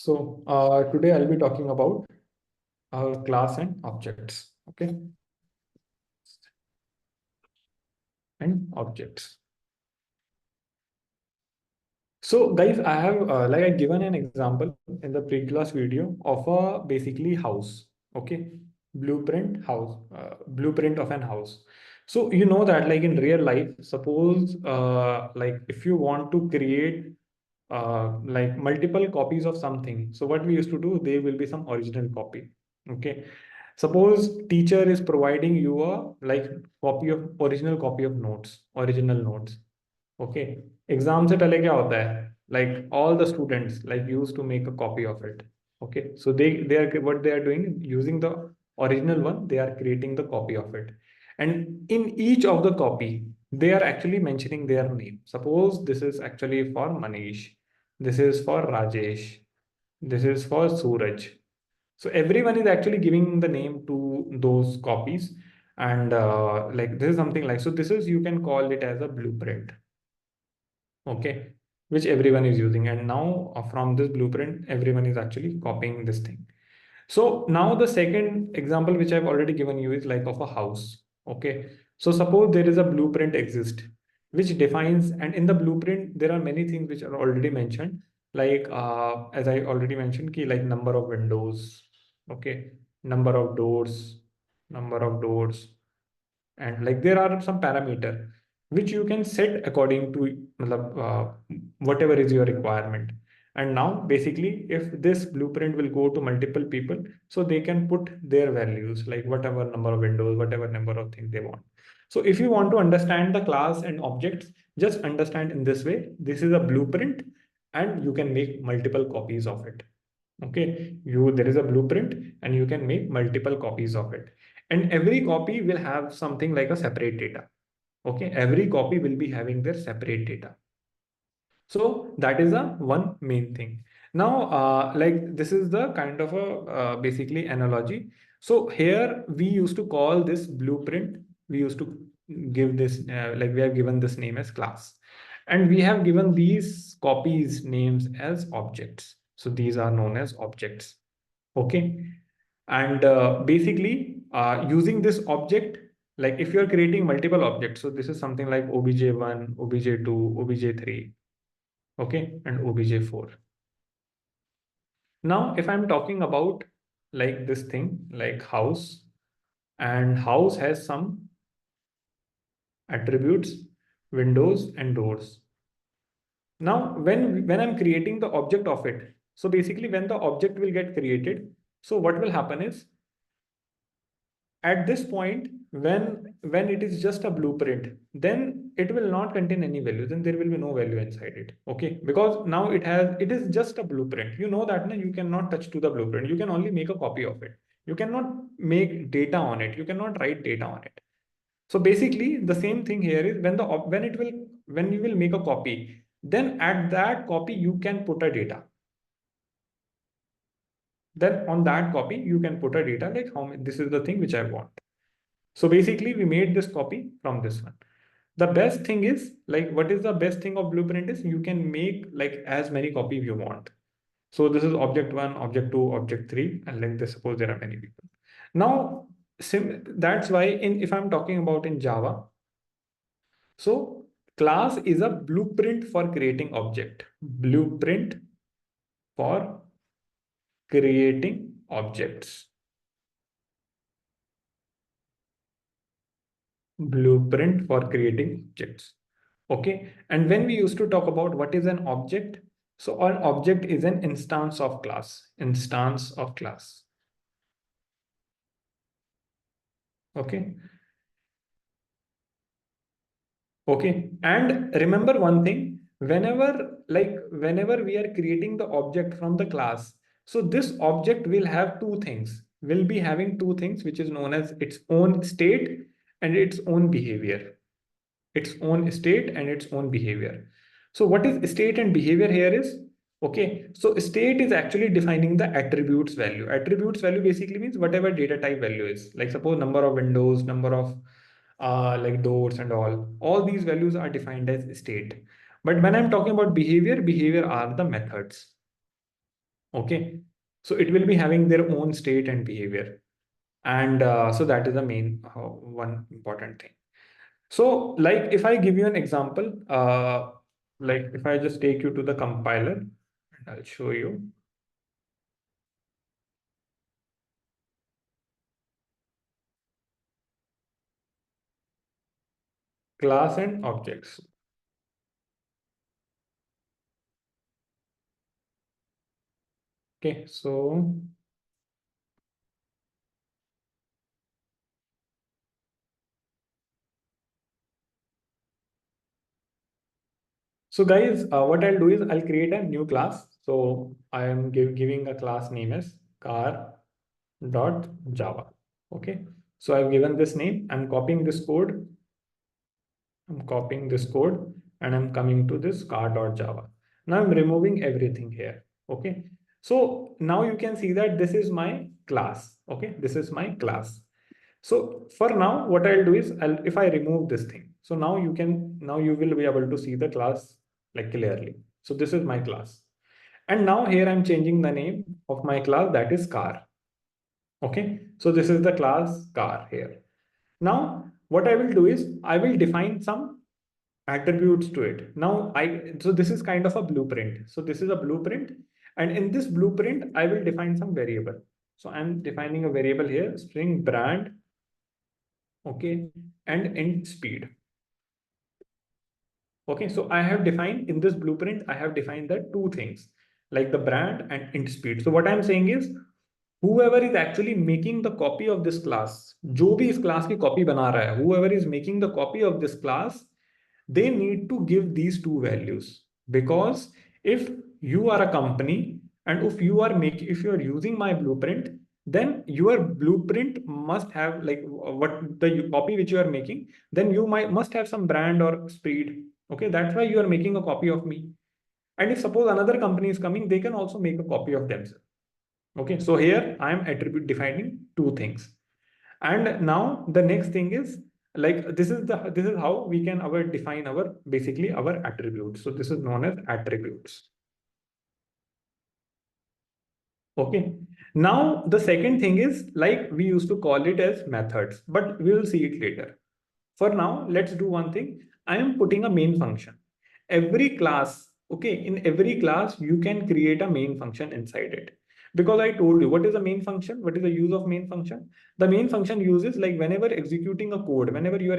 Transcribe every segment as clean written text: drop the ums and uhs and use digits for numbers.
Today I'll be talking about class and objects. Okay, and objects. So, guys, I have I given an example in the pre-class video of a basically house. Okay, blueprint of an house. So you know that like in real life, suppose like if you want to create like multiple copies of something. So what we used to do, there will be some original copy. Okay. Suppose teacher is providing you a like original copy of notes, original notes. Okay. Exam से पहले क्या होता है like all the students like used to make a copy of it. Okay, so they are what they are doing using the original one, they are creating the copy of it, and in each of the copy they are actually mentioning their name. Suppose this is actually for Manish, this is for Rajesh, this is for Suraj. So everyone is actually giving the name to those copies, and like this is something like, so this is, you can call it as a blueprint. Okay, which everyone is using, and now from this blueprint everyone is actually copying this thing. So now the second example which I've already given you is like of a house. Okay, so suppose there is a blueprint exist which defines, and in the blueprint there are many things which are already mentioned, like as I already mentioned, key like number of windows. Okay, number of doors, number of doors, and like there are some parameter which you can set according to whatever is your requirement. And now basically if this blueprint will go to multiple people, so they can put their values like whatever number of windows, whatever number of things they want. So if you want to understand the class and objects, just understand in this way, this is a blueprint and you can make multiple copies of it. Okay, there is a blueprint and you can make multiple copies of it, and every copy will have something like a separate data. Okay, every copy will be having their separate data. So that is a one main thing. Now, like this is the kind of a basically analogy. So here we used to call this blueprint. We used to give this like we have given this name as class, and we have given these copies names as objects. So these are known as objects. Okay, and basically using this object, like if you're creating multiple objects, so this is something like obj1, obj2, obj3. Okay, and obj4. Now if I'm talking about like this thing like house, and house has some attributes, windows and doors. Now when I'm creating the object of it, so basically when the object will get created, so what will happen is, at this point when it is just a blueprint, then it will not contain any value, then there will be no value inside it. Okay, because now it is just a blueprint, you know that, no, you cannot touch to the blueprint, you can only make a copy of it, you cannot make data on it, you cannot write data on it. So basically the same thing here is when you will make a copy, then at that copy you can put a data, then on that copy you can put a data like how many, this is the thing which I want. So basically we made this copy from this one. The best thing is like, what is the best thing of blueprint is you can make like as many copies you want. So this is object one, object two, object three, and like this, suppose there are many people. Now, that's why if I'm talking about in Java, so class is a blueprint for creating object. Blueprint for creating objects. Blueprint for creating objects. Okay, and when we used to talk about what is an object, so an object is an instance of class. Instance of class. Okay. Okay, and remember one thing, whenever we are creating the object from the class, so this object will have two things, will be having two things, which is known as its own state and its own behavior. Its own state and its own behavior. So what is state and behavior here is, okay, so state is actually defining the attributes value. Attributes value basically means whatever data type value is, like suppose number of windows, number of like doors and all these values are defined as state. But when I'm talking about behavior, behavior are the methods. Okay. So it will be having their own state and behavior. And so that is the main one important thing. So like if I give you an example, like if I just take you to the compiler, and I'll show you class and objects. Okay, so guys, what I'll do is I'll create a new class. So I am giving a class name as car dot java. Okay, so I've given this name. I'm copying this code. I'm copying this code and I'm coming to this car.java. Now I'm removing everything here. Okay. So now you can see that this is my class. Okay. This is my class. So for now, what I'll do is if I remove this thing, so now you will be able to see the class like clearly. So this is my class. And now here I'm changing the name of my class, that is car. Okay. So this is the class car here. Now, what I will do is I will define some attributes to it. So this is kind of a blueprint. So this is a blueprint. And in this blueprint, I will define some variable. So I'm defining a variable here, string brand, okay, and int speed. Okay, so I have defined in this blueprint, I have defined the two things like the brand and int speed. So what I'm saying is whoever is actually making the copy of this class, जो भी इस class की copy बना रहा है, whoever is making the copy of this class, they need to give these two values. Because if you are a company and if you are using my blueprint, then your blueprint must have like what the copy which you are making, then you must have some brand or speed. Okay, that's why you are making a copy of me. And if suppose another company is coming, they can also make a copy of themselves. Okay, so here I am attribute defining two things. And now the next thing is like this is how we can our define our basically our attributes. So this is known as attributes. Okay. Now the second thing is like we used to call it as methods, but we will see it later. For now, let's do one thing. I am putting a main function. Every class, okay, in every class, you can create a main function inside it. Because I told you, what is the main function? What is the use of main function? The main function uses like whenever you are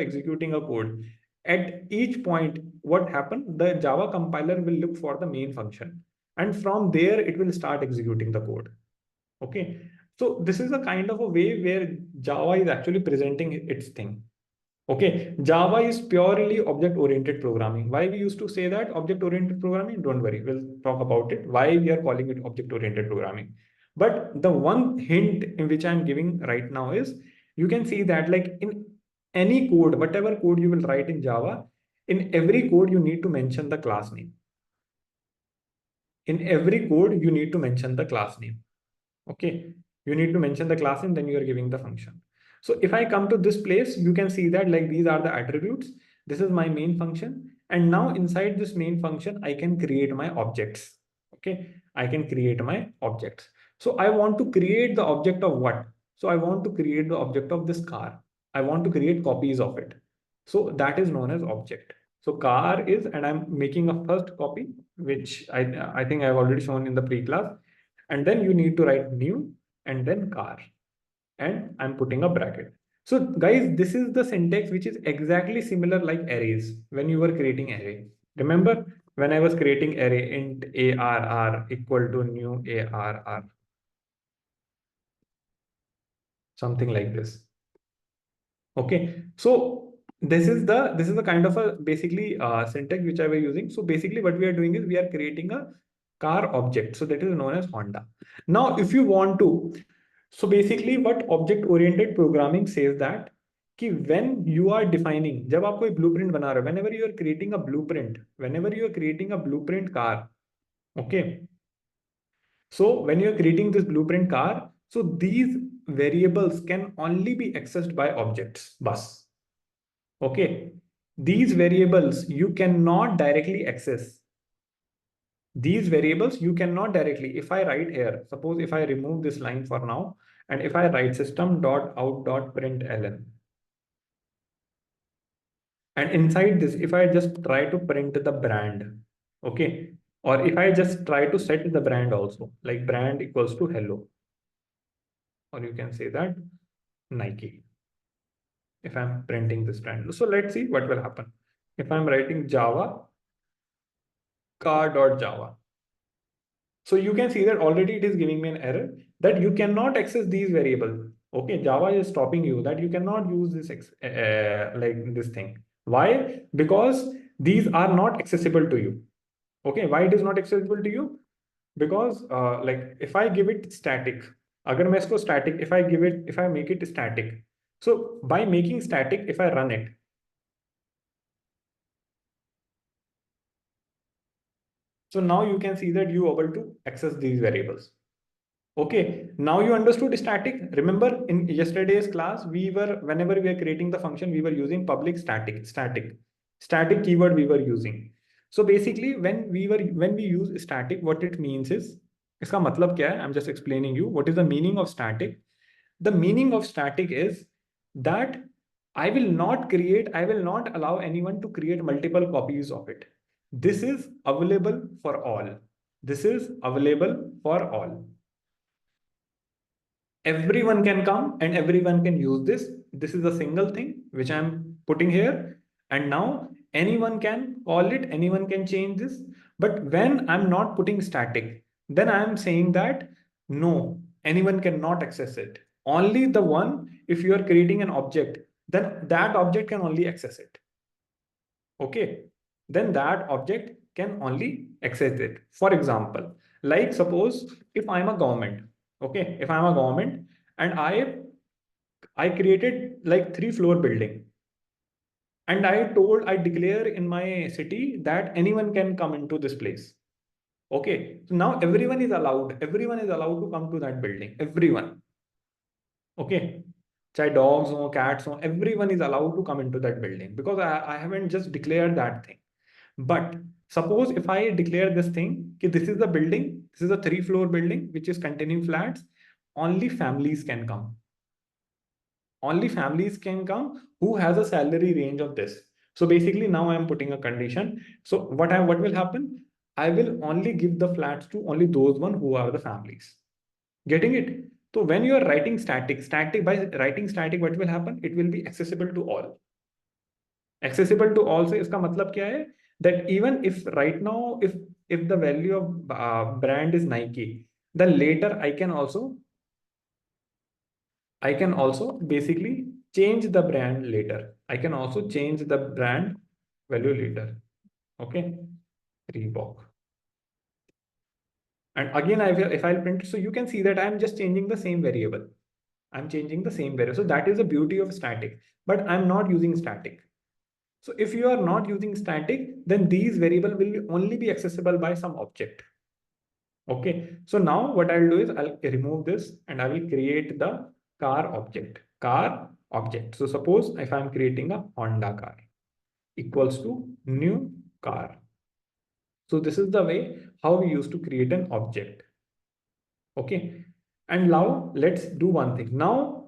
executing a code, at each point, what happened? The Java compiler will look for the main function. And from there, it will start executing the code. Okay. So this is a kind of a way where Java is actually presenting its thing. Okay, Java is purely object-oriented programming. Why we used to say that object-oriented programming? Don't worry, we'll talk about it. Why we are calling it object-oriented programming. But the one hint in which I'm giving right now is you can see that like in any code, whatever code you will write in Java, in every code you need to mention the class name. In every code you need to mention the class name. Okay, you need to mention the class and then you are giving the function. So if I come to this place, you can see that like these are the attributes. This is my main function. And now inside this main function, I can create my objects. Okay, I can create my objects. So I want to create the object of what? So I want to create the object of this car. I want to create copies of it. So that is known as object. So car is, and I'm making a first copy, which I think I've already shown in the pre-class. And then you need to write new and then car. And I'm putting a bracket. So guys, this is the syntax which is exactly similar like arrays when you were creating array. Remember when I was creating array int arr equal to new arr, something like this. Okay, so this is the kind of a basically syntax which I was using. So basically what we are doing is we are creating a car object. So that is known as Honda. Now, if you want to, so basically what object oriented programming says that कि when you are defining, जब आप कोई blueprint बना रहे हो, whenever you are creating a blueprint car, okay, so when you are creating this blueprint car, so these variables can only be accessed by objects, bus. Okay, these variables you cannot directly access. These variables you cannot directly, if I write here, suppose if I remove this line for now, and if I write system.out.println, and inside this, if I just try to print the brand, okay, or if I just try to set the brand also, like brand equals to hello, or you can say that Nike, if I'm printing this brand. So let's see what will happen. If I'm writing Java, car.java. So you can see that already it is giving me an error that you cannot access these variables. Okay, Java is stopping you that you cannot use this like this thing. Why? Because these are not accessible to you. Okay, why it is not accessible to you? Because like if I give it static, अगर मैं इसको static, if I make it static, so by making static, if I run it, so now you can see that you are able to access these variables. Okay, now you understood static. Remember in yesterday's class, whenever we were creating the function, we were using public static keyword we were using. So basically, when we use static, what it means is, इसका मतलब क्या है? I'm just explaining you what is the meaning of static. The meaning of static is that I will not allow anyone to create multiple copies of it. This is available for all. This is available for all. Everyone can come and everyone can use this. This is a single thing which I'm putting here, and now anyone can call it, anyone can change this. But when I'm not putting static, then I'm saying that no, anyone cannot access it. Only the one, if you are creating an object, then that object can only access it. Okay, then that object can only access it. For example, like suppose if I'm a government, okay, if I'm a government and I created like 3-floor building, and I declare in my city that anyone can come into this place. Okay, so now everyone is allowed to come to that building, everyone. Okay, चाहे dogs हो, cats हो, everyone is allowed to come into that building because I haven't just declared that thing. But suppose if I declare this thing, कि this is the building, this is a 3-floor building which is containing flats, only families can come. Only families can come who has a salary range of this. So basically now I am putting a condition. So what will happen? I will only give the flats to only those one who are the families. Getting it? So when you are writing by writing static, what will happen? It will be accessible to all. Accessible to all से इसका मतलब क्या है? That even if right now, if the value of brand is Nike, then later I can also basically change the brand later. I can also change the brand value later. Okay, Reebok. And again, if I'll print, so you can see that I'm just changing the same variable. I'm changing the same variable. So that is the beauty of static. But I'm not using static. So if you are not using static, then these variable will only be accessible by some object. Okay. So now what I'll do is I'll remove this and I will create the car object. Car object. So suppose if I'm creating a Honda car equals to new car. So this is the way how we used to create an object. Okay. And now let's do one thing. Now,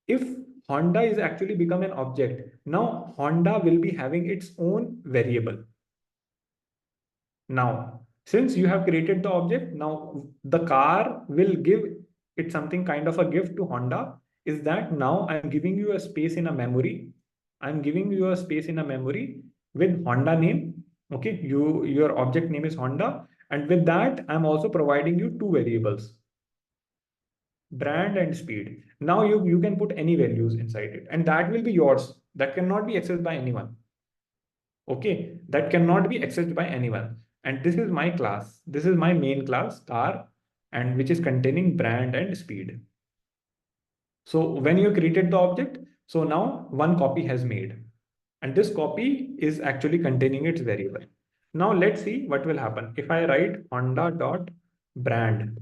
if Honda is actually become an object, now Honda will be having its own variable. Now, since you have created the object, now the car will give it something kind of a gift to Honda, is that now I'm giving you a space in a memory. I'm giving you a space in a memory with Honda name. Okay, your object name is Honda. And with that, I'm also providing you two variables, brand and speed. Now you can put any values inside it, and that will be yours. That cannot be accessed by anyone. Okay, that cannot be accessed by anyone. And this is my class. This is my main class, car, and which is containing brand and speed. So when you created the object, so now one copy has made. And this copy is actually containing its variable. Now let's see what will happen. If I write Honda dot brand,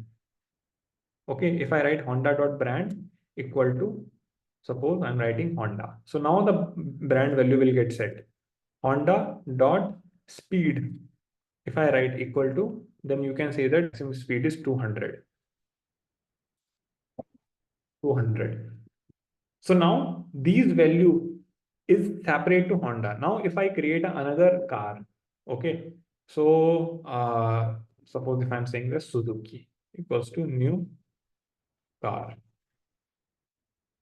okay, if I write Honda dot brand equal to, suppose I'm writing Honda. So now the brand value will get set. Honda dot speed, if I write equal to then you can say that maximum speed is 200. 200. So now these value is separate to Honda. Now if I create another car, okay. So suppose if I'm saying the Suzuki equals to new car.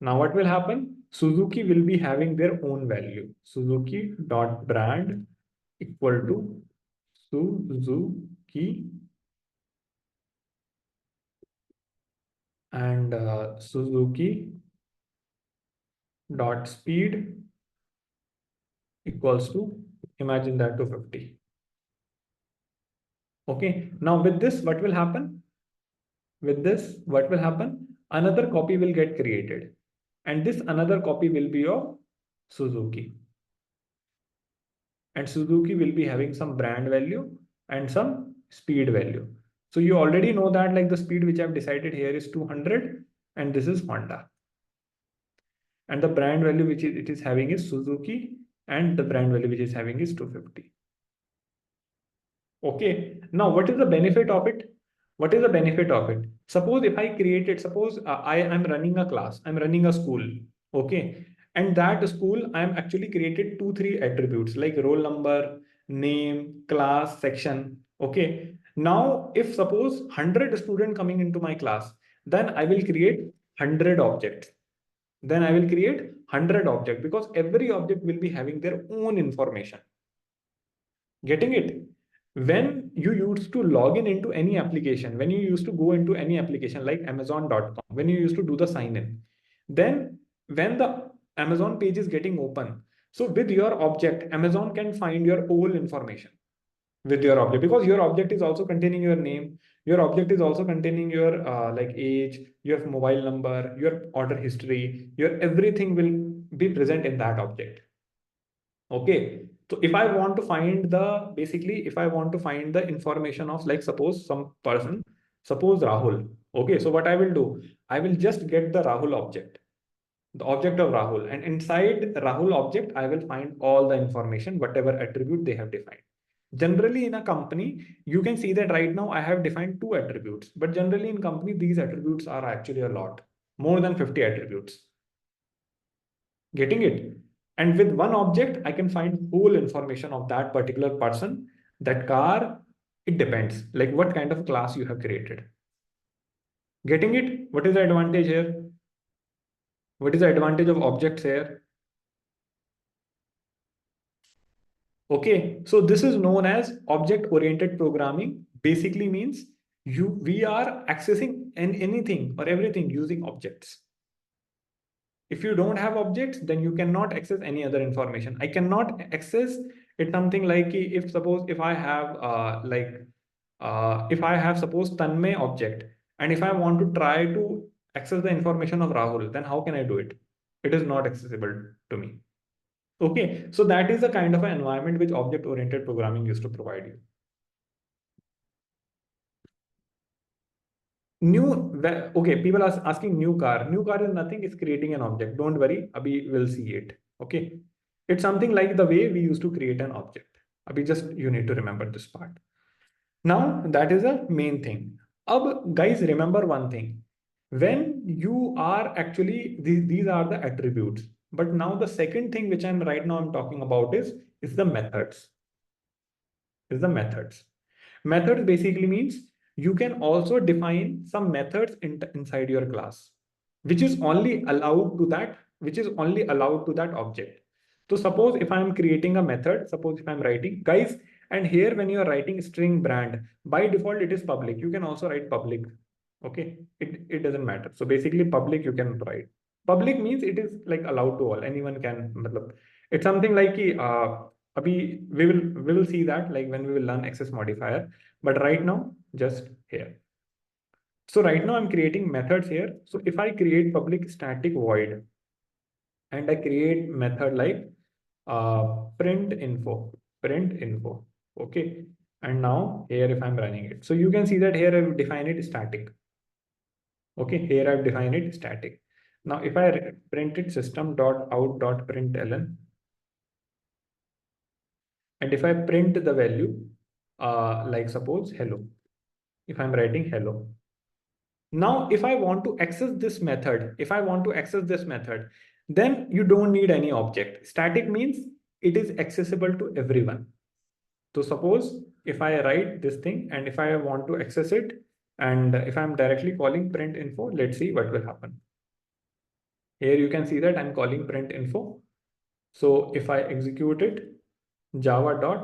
Now what will happen? Suzuki will be having their own value. Suzuki dot brand equal to Suzuki and Suzuki dot speed equals to, imagine that, to 50. Okay. Now with this, what will happen? With this, what will happen? Another copy will get created. And this another copy will be of Suzuki. And Suzuki will be having some brand value and some speed value. So you already know that like the speed which I've decided here is 200 and this is Honda. And the brand value which it is having is Suzuki and the brand value which is having is 250. Okay. Now, what is the benefit of it? What is the benefit of it? Suppose if I created, suppose I am running a class, I'm running a school. Okay. And that school, I'm actually created 2, 3 attributes like roll number, name, class, section. Okay. Now, if suppose 100 student coming into my class, then I will create 100 objects. Then I will create 100 objects because every object will be having their own information. Getting it? When you used to log in into any application, when you used to go into any application like Amazon.com, when you used to do the sign in, then when the Amazon page is getting open, so with your object, Amazon can find your whole information with your object because your object is also containing your name, your object is also containing your like age, your mobile number, your order history, your everything will be present in that object. Okay. So if I want to find the, basically, if I want to find the information of like, suppose some person, suppose Rahul. Okay. So what I will do, I will just get the Rahul object, the object of Rahul. And inside Rahul object, I will find all the information, whatever attribute they have defined. Generally in a company, you can see that right now I have defined 2 attributes, but generally in company, these attributes are actually a lot, more than 50 attributes. Getting it? And with one object, I can find whole information of that particular person, that car. It depends, like what kind of class you have created. Getting it? What is the advantage here? What is the advantage of objects here? Okay, so this is known as object-oriented programming. Basically means we are accessing anything or everything using objects. If you don't have objects, then you cannot access any other information. I cannot access it something like if suppose if I have if I have suppose Tanmay object and if I want to try to access the information of Rahul, then how can I do it? It is not accessible to me. Okay, so that is the kind of an environment which object-oriented programming used to provide you. Okay, people are asking new car. New car is nothing, it's creating an object. Don't worry, Abhi will see it. Okay. It's something like the way we used to create an object. Abhi just you need to remember this part. Now that is the main thing. Guys, remember one thing. When you are actually these are the attributes. But now the second thing which I'm talking about is the methods. Is the methods. Methods basically means you can also define some methods inside your class, which is only allowed to that object. So suppose if I'm creating a method, suppose if I'm writing, guys, and here when you are writing string brand, by default it is public. You can also write public. Okay, it doesn't matter. So basically public you can write. Public means it is like allowed to all. Anyone can. It's something like we will see that like when we will learn access modifier. But right now, just here. So right now I'm creating methods here. So if I create public static void and I create method like print info. Okay. And now here if I'm running it. So you can see that here I've defined it static. Okay. Here I've defined it static. Now if I print it system.out.println and if I print the value like suppose hello. if I'm writing hello. Now, if I want to access this method, if I want to access this method, then you don't need any object. Static means it is accessible to everyone. So suppose if I write this thing and if I want to access it, and if I'm directly calling print info, let's see what will happen. Here you can see that I'm calling print info. So if I execute it, java.car.java.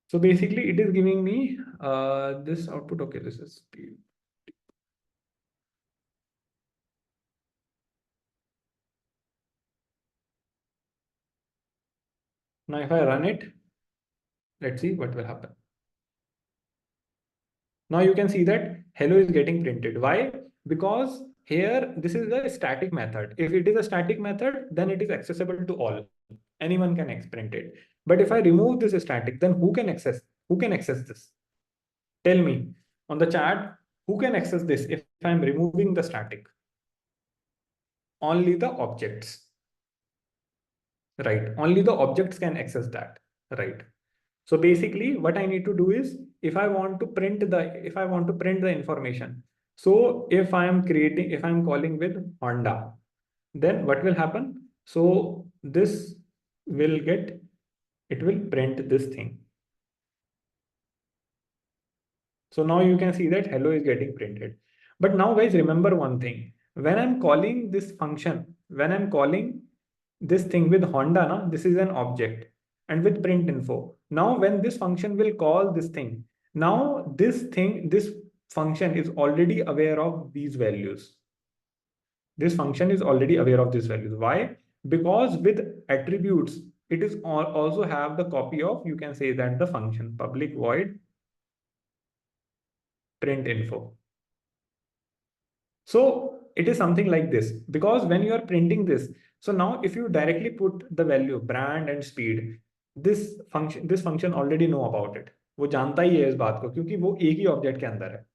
So basically it is giving me this output. Okay, this is speed. Now if I run it, let's see what will happen. Now you can see that hello is getting printed. Why? Because here this is a static method. If it is a static method, then it is accessible to all. Anyone can print it. But if I remove this static, then who can access this? Tell me on the chat, who can access this if I'm removing the static? Only the objects, right? Only the objects can access that, right? So basically what I need to do is if I want to print the information. So if if I'm calling with Honda, then what will happen? So this will get, it will print this thing. So now you can see that hello is getting printed. But now guys, remember one thing. When I'm calling this function, when I'm calling this thing with Honda, na, this is an object and with print info. Now when this function will call this thing, now this function is already aware of these values. This function is already aware of these values. Why? Because with attributes, it is also have the copy of, you can say that the function public void print info. So it is something like this because when you are printing this, so now if you directly put the value brand and speed, this function already know about it. वो जानता ही है इस बात को क्योंकि वो एक ही object के अंदर है.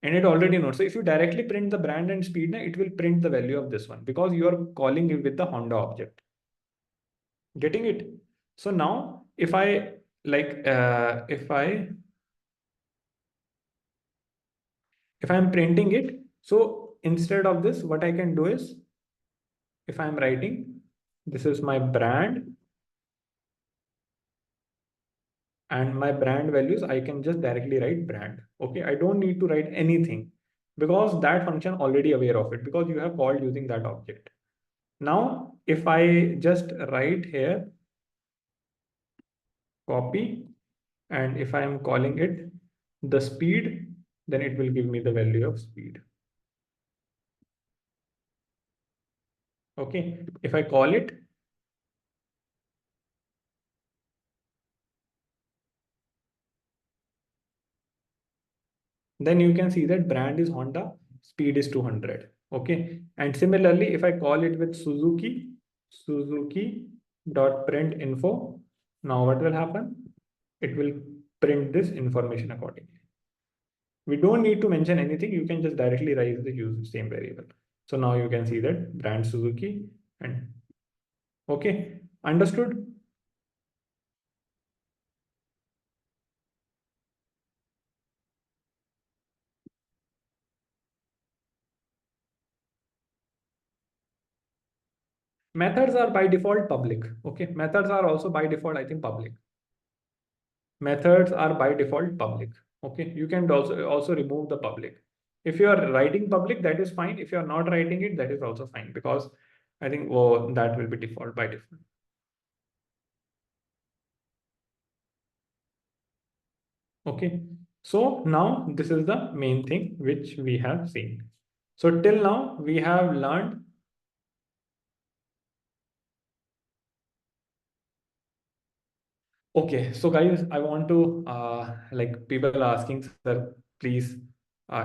And it already knows. So if you directly print the brand and speed, it will print the value of this one because you are calling it with the Honda object. Getting it? So now if I like if I'm printing it, so instead of this, what I can do is if I'm writing, this is my brand and my brand values, I can just directly write brand. Okay, I don't need to write anything because that function already aware of it because you have called using that object. Now, if I just write here, copy, and if I am calling it the speed, then it will give me the value of speed. Okay, if I call it, then you can see that brand is Honda, speed is 200. Okay, and similarly, if I call it with Suzuki dot print info, now what will happen? It will print this information accordingly. We don't need to mention anything. You can just directly write the use same variable. So now you can see that brand Suzuki and okay, understood? Methods are by default public. Okay, methods are also by default, I think, public. Methods are by default public. Okay, you can also remove the public. If you are writing public, that is fine. If you are not writing it, that is also fine because I think that will be default by default. Okay, so now this is the main thing which we have seen. So till now we have learned. Okay, so guys, I want to like people are asking, sir, please,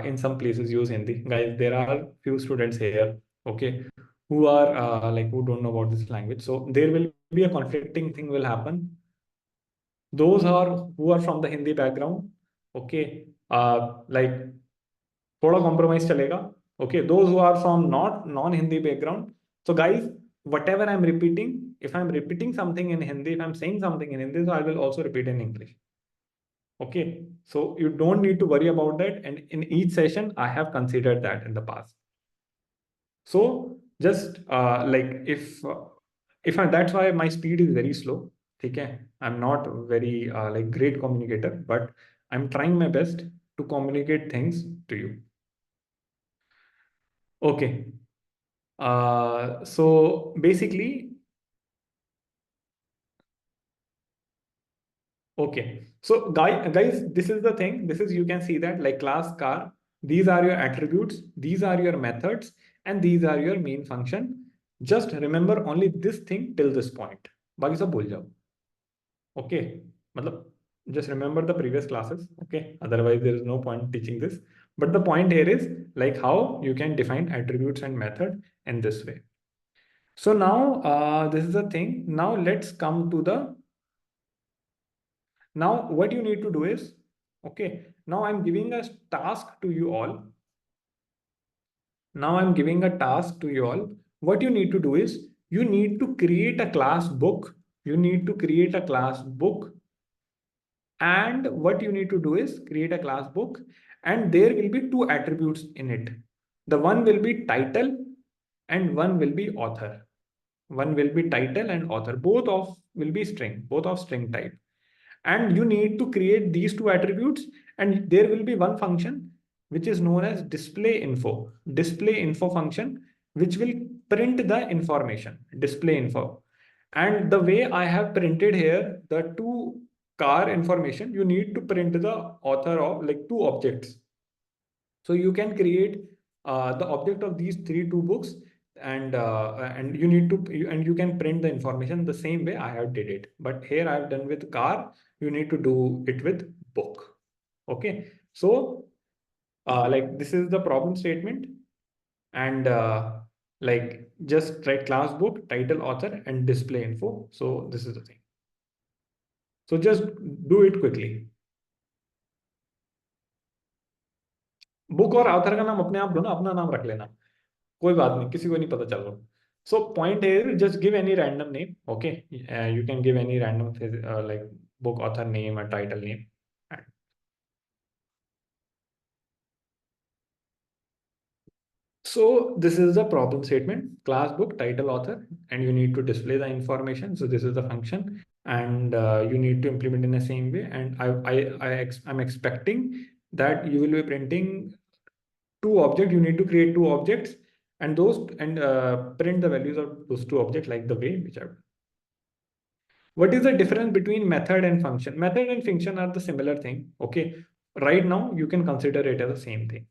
in some places use Hindi. Guys, there are few students here, okay, who are like who don't know about this language. So there will be a conflicting thing will happen. Those are who are from the Hindi background, okay, like थोड़ा compromise चलेगा. Okay, those who are from not non-Hindi background. So guys, whatever I'm repeating, if I'm repeating something in Hindi, if I'm saying something in Hindi, so I will also repeat in English. Okay, so you don't need to worry about that. And in each session, I have considered that in the past. So just like if I, that's why my speed is very slow. Okay, I'm not very like great communicator, but I'm trying my best to communicate things to you. Okay. So basically, okay. So guys, this is the thing. This is, you can see that like class car. These are your attributes. These are your methods, and these are your main function. Just remember only this thing till this point. बाकी सब भूल जाओ. Okay. मतलब just remember the previous classes. Okay. Otherwise, there is no point teaching this. But the point here is like how you can define attributes and method in this way. So now this is the thing. Now let's come to the. Now what you need to do is, okay. Now I'm giving a task to you all. Now I'm giving a task to you all. What you need to do is you need to create a class book. You need to create a class book. And what you need to do is create a class book, and there will be two attributes in it. The one will be title and one will be author. One will be title and author. Both of will be string, both of string type. And you need to create these two attributes, and there will be one function which is known as display info function, which will print the information, display info. And the way I have printed here the two car information, you need to print the author of like two objects. So you can create the object of these two books, and you need to and you can print the information the same way I have did it. But here I have done with car. You need to do it with book. Okay. So like this is the problem statement, and like just write class book, title, author, and display info. So this is the thing. So just do it quickly. Book और author का नाम अपने आप दो ना, अपना नाम रख लेना, कोई बात नहीं, किसी को नहीं पता चल रहा. So point here, just give any random name. Okay, you can give any random like book author name or title name. So this is the problem statement: class book, title, author, and you need to display the information. So this is the function, and you need to implement in the same way. And I'm expecting that you will be printing two objects. You need to create two objects, and those and print the values of those two objects like the way which I've. What is the difference between method and function? Method and function are the similar thing. Okay, right now you can consider it as the same thing.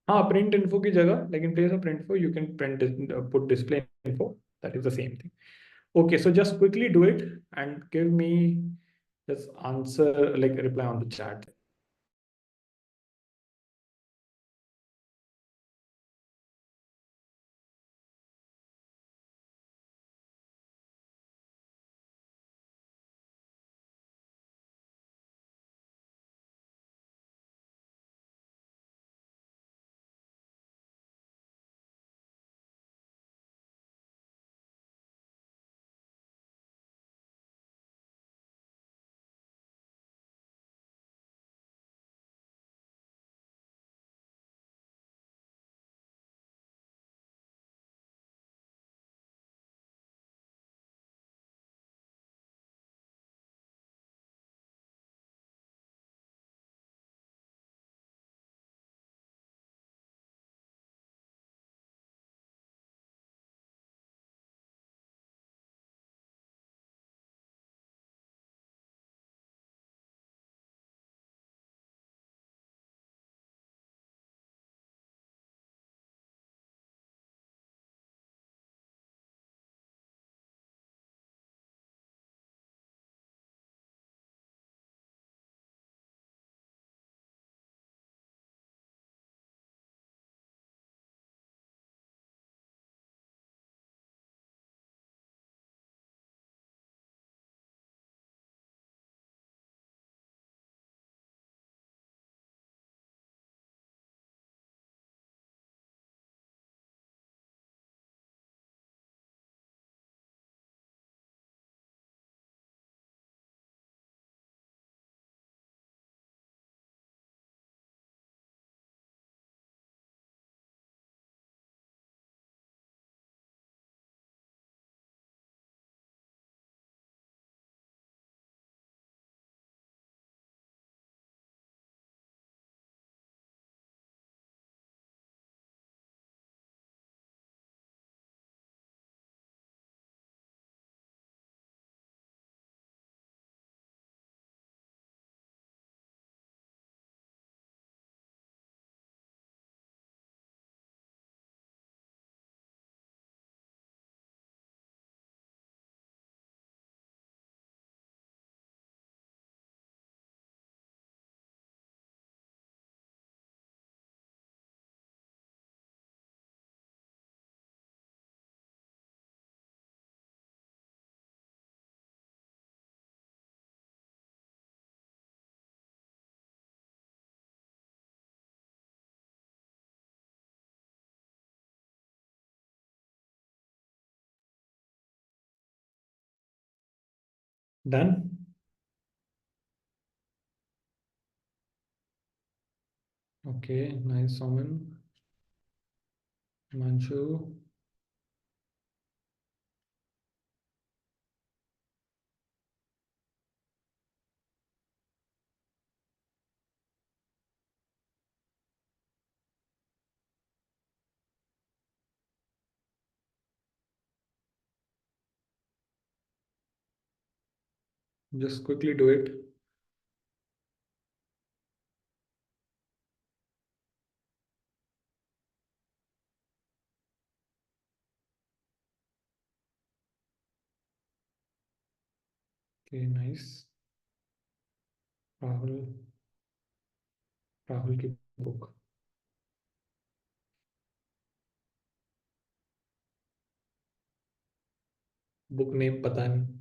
हाँ, print info की जगह, like in place of print info, you can put display info. That is the same thing. Okay, so just quickly do it and give me just answer, like reply on the chat. Done. Okay, nice, Soman. Manchu. Just quickly do it. Okay, nice. Rahul. Rahul की book. Book name पता नहीं.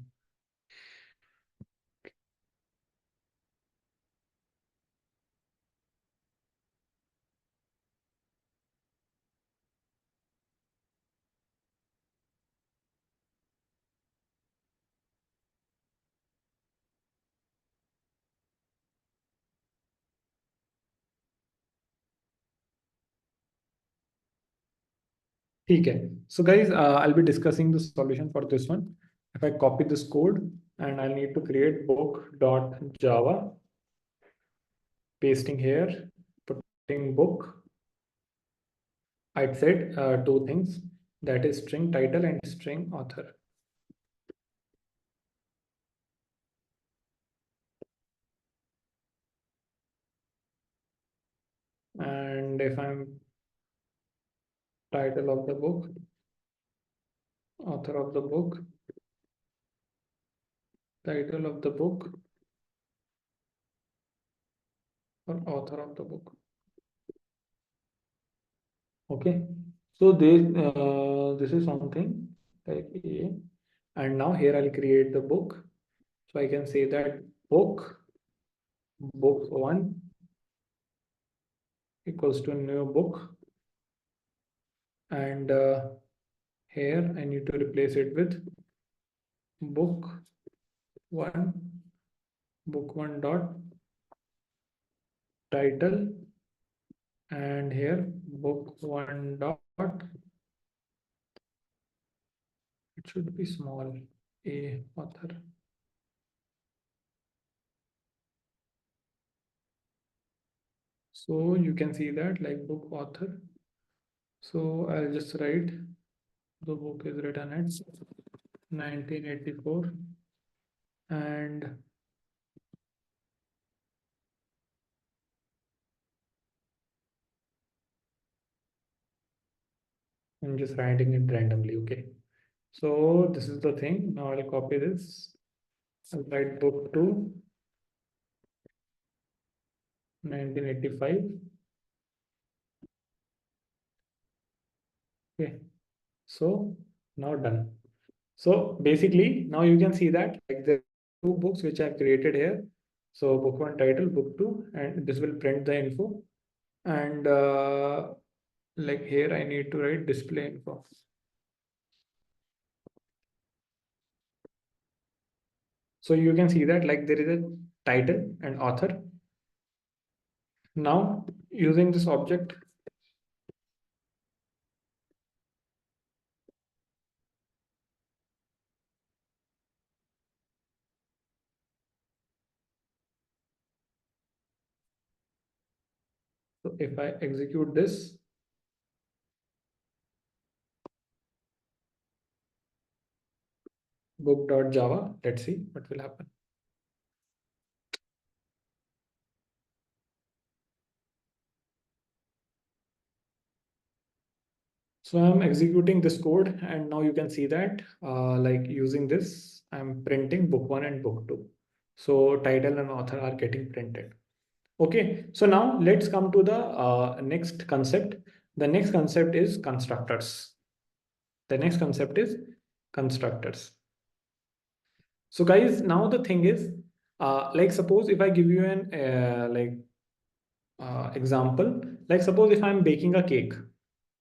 ठीक है. So guys, I'll be discussing the solution for this one. If I copy this code and I need to create book.java, pasting here, putting book, I'd said two things, that is string title and string author. And if I'm title of the book, author of the book, title of the book, or author of the book. Okay. So this is something like A. And now here I'll create the book. So I can say that book one equals to new book. And here I need to replace it with book one, book one dot title. And here book one dot, it should be small, A author. So you can see that like book author. So I'll just write the book is written at 1984 and I'm just writing it randomly. Okay. So this is the thing. Now I'll copy this. I'll write book to 1985. Okay. So now done. So basically now you can see that like the two books which I've created here. So book one title, book two, and this will print the info. And like here I need to write display info. So you can see that like there is a title and author. Now using this object, so if I execute this, book.java, let's see what will happen. So I'm executing this code and now you can see that like using this, I'm printing book one and book two. So title and author are getting printed. Okay, so now let's come to the next concept. The next concept is constructors. The next concept is constructors. So guys, now the thing is, like suppose if I give you an example, like suppose if I'm baking a cake,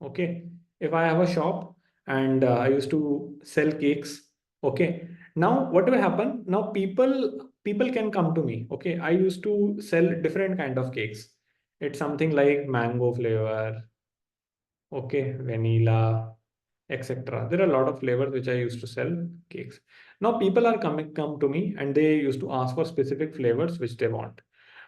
okay, if I have a shop and I used to sell cakes, okay, Now what will happen, now people can come to me. Okay, I used to sell different kind of cakes. It's something like mango flavor, okay, vanilla, etc. There are a lot of flavors which I used to sell cakes. Now people are come to me and they used to ask for specific flavors which they want.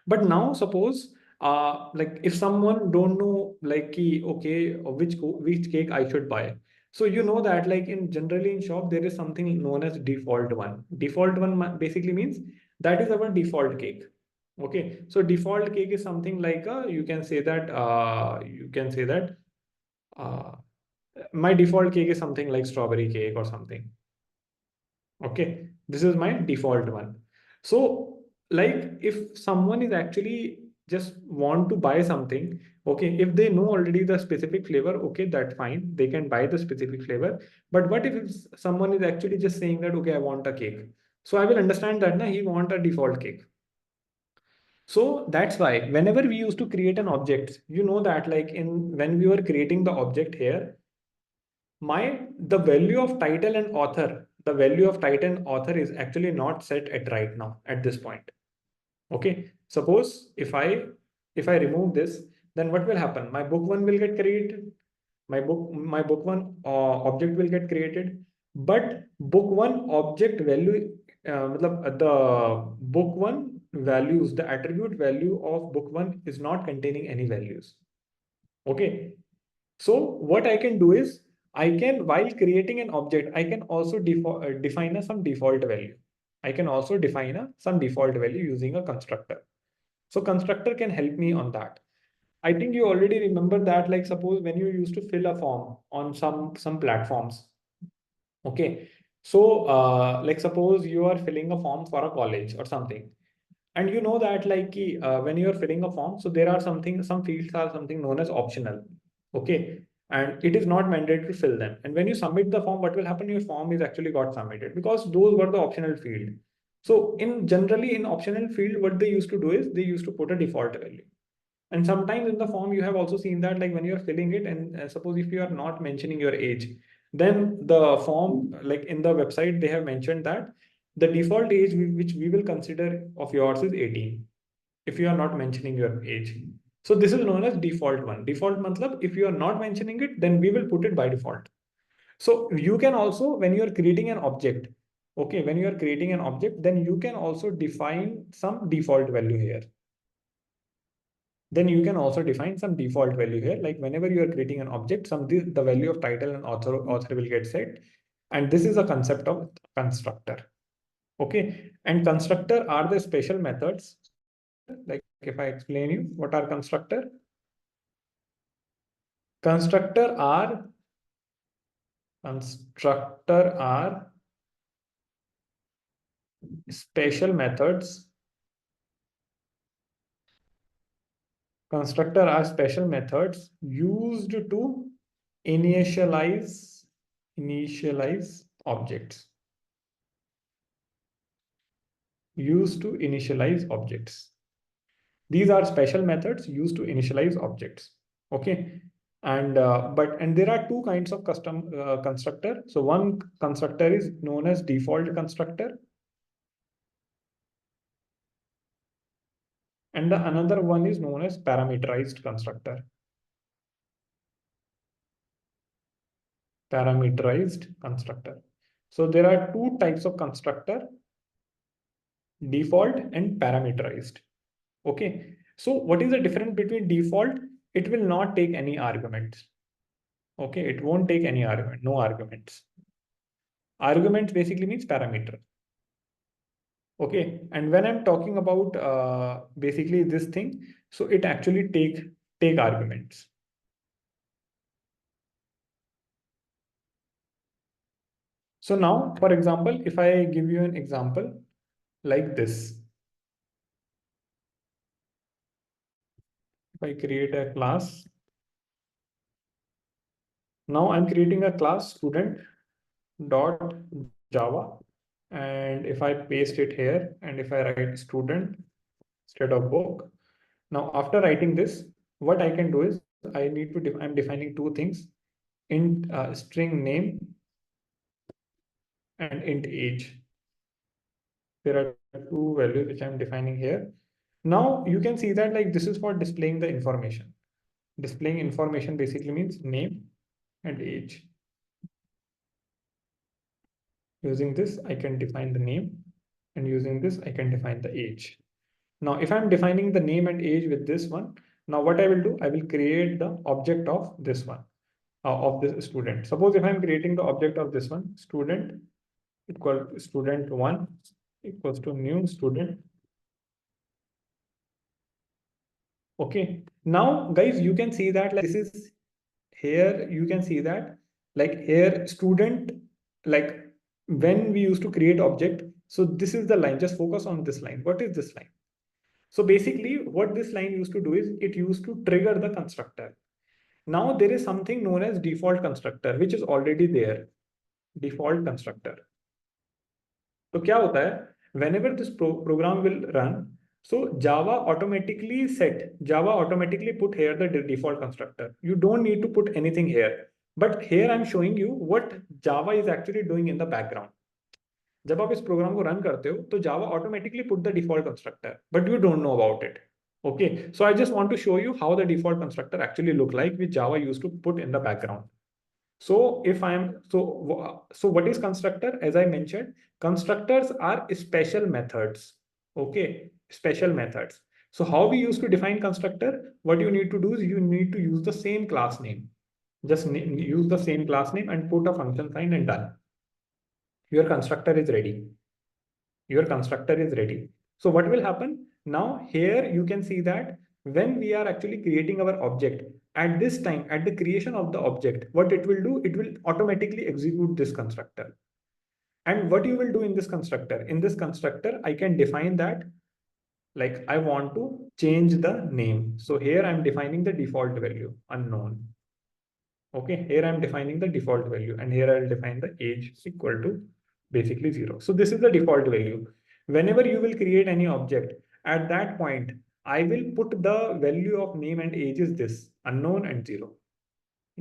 But now suppose like if someone don't know like ki, okay, which cake I should buy. So you know that like in generally in shop there is something known as default one. Default one basically means that is our default cake. Okay, so default cake is something like you can say that uh, my default cake is something like strawberry cake or something. Okay, this is my default one. So, like if someone is actually just want to buy something, okay, if they know already the specific flavor, okay, that's fine. They can buy the specific flavor. But what if someone is actually just saying that, okay, I want a cake. So I will understand that na, he want a default cake. So that's why whenever we used to create an object, you know that like in when we were creating the object here, the value of title and author, the value of title and author is actually not set at right now at this point. Okay, suppose if I remove this, then what will happen? My book one will get created. My book one object will get created, but book one object value, the book one values, the attribute value of book one is not containing any values. Okay, so what I can do is I can, while creating an object, I can also define some default value. I can also define some default value using a constructor. So constructor can help me on that. I think you already remember that, like suppose when you used to fill a form on some platforms. Okay. So like suppose you are filling a form for a college or something. And you know that like when you are filling a form, so there are some fields are something known as optional. Okay. And it is not mandatory to fill them. And when you submit the form, what will happen? Your form is actually got submitted because those were the optional field. So in generally in optional field, what they used to do is they used to put a default value. And sometimes in the form, you have also seen that like when you're filling it, and suppose if you are not mentioning your age, then the form, like in the website, they have mentioned that the default age which we will consider of yours is 18 if you are not mentioning your age. So this is known as default one. Default matlab, if you are not mentioning it, then we will put it by default. So you can also, when you are creating an object, okay, when you are creating an object, then you can also define some default value here. Then you can also define some default value here. Like whenever you are creating an object, the value of title and author will get set. And this is a concept of constructor. Okay. And constructor are the special methods. Like if I explain you what are constructor are constructor are special methods. Constructor are special methods used to initialize initialize objects. Used to initialize objects. These are special methods used to initialize objects. Okay. And there are two kinds of custom constructor. So one constructor is known as default constructor, and the another one is known as parameterized constructor. Parameterized constructor. So there are two types of constructor: default and parameterized. Okay. So what is the difference between default? It will not take any arguments. Okay, it won't take any argument, no arguments. Arguments basically means parameter. Okay, and when I'm talking about basically this thing, so it actually take arguments. So now, for example, if I give you an example like this, if I create a class, now I'm creating a class student dot Java, and if I paste it here, and if I write student instead of book, now after writing this, what I can do is I need to I'm defining two things: int string name and int age. There are two values which I'm defining here. Now you can see that like this is for displaying the information. Displaying information basically means name and age. Using this, I can define the name, and using this, I can define the age. Now, if I'm defining the name and age with this one, now what I will do, I will create the object of this one, of this student. Suppose if I'm creating the object of this one, student equal to student one equals to new student. Okay. Now, guys, you can see that like this is here, you can see that like here student, like when we used to create object, so this is the line, just focus on this line. What is this line? So basically what this line used to do is it used to trigger the constructor. Now there is something known as default constructor which is already there. Default constructor. तो क्या होता है, whenever this program will run, so Java automatically put here the default constructor. You don't need to put anything here, but here I'm showing you what Java is actually doing in the background. जब आप इस programme को run करते हो तो Java automatically put the default constructor, but you don't know about it. Okay, so I just want to show you how the default constructor actually look like, which Java used to put in the background. So if I'm so what is constructor? As I mentioned, constructors are special methods. Okay, special methods. So how we used to define constructor? What you need to do is you need to use the same class name. Just use the same class name and put a function sign and done. Your constructor is ready. Your constructor is ready. So what will happen? Now here you can see that when we are actually creating our object, at this time, at the creation of the object, what it will do, it will automatically execute this constructor. And what you will do in this constructor? In this constructor, I can define that like I want to change the name. So here I'm defining the default value, unknown. Okay, here I'm defining the default value, and here I'll define the age equal to basically 0. So this is the default value. Whenever you will create any object, at that point, I will put the value of name and age is this, unknown and 0.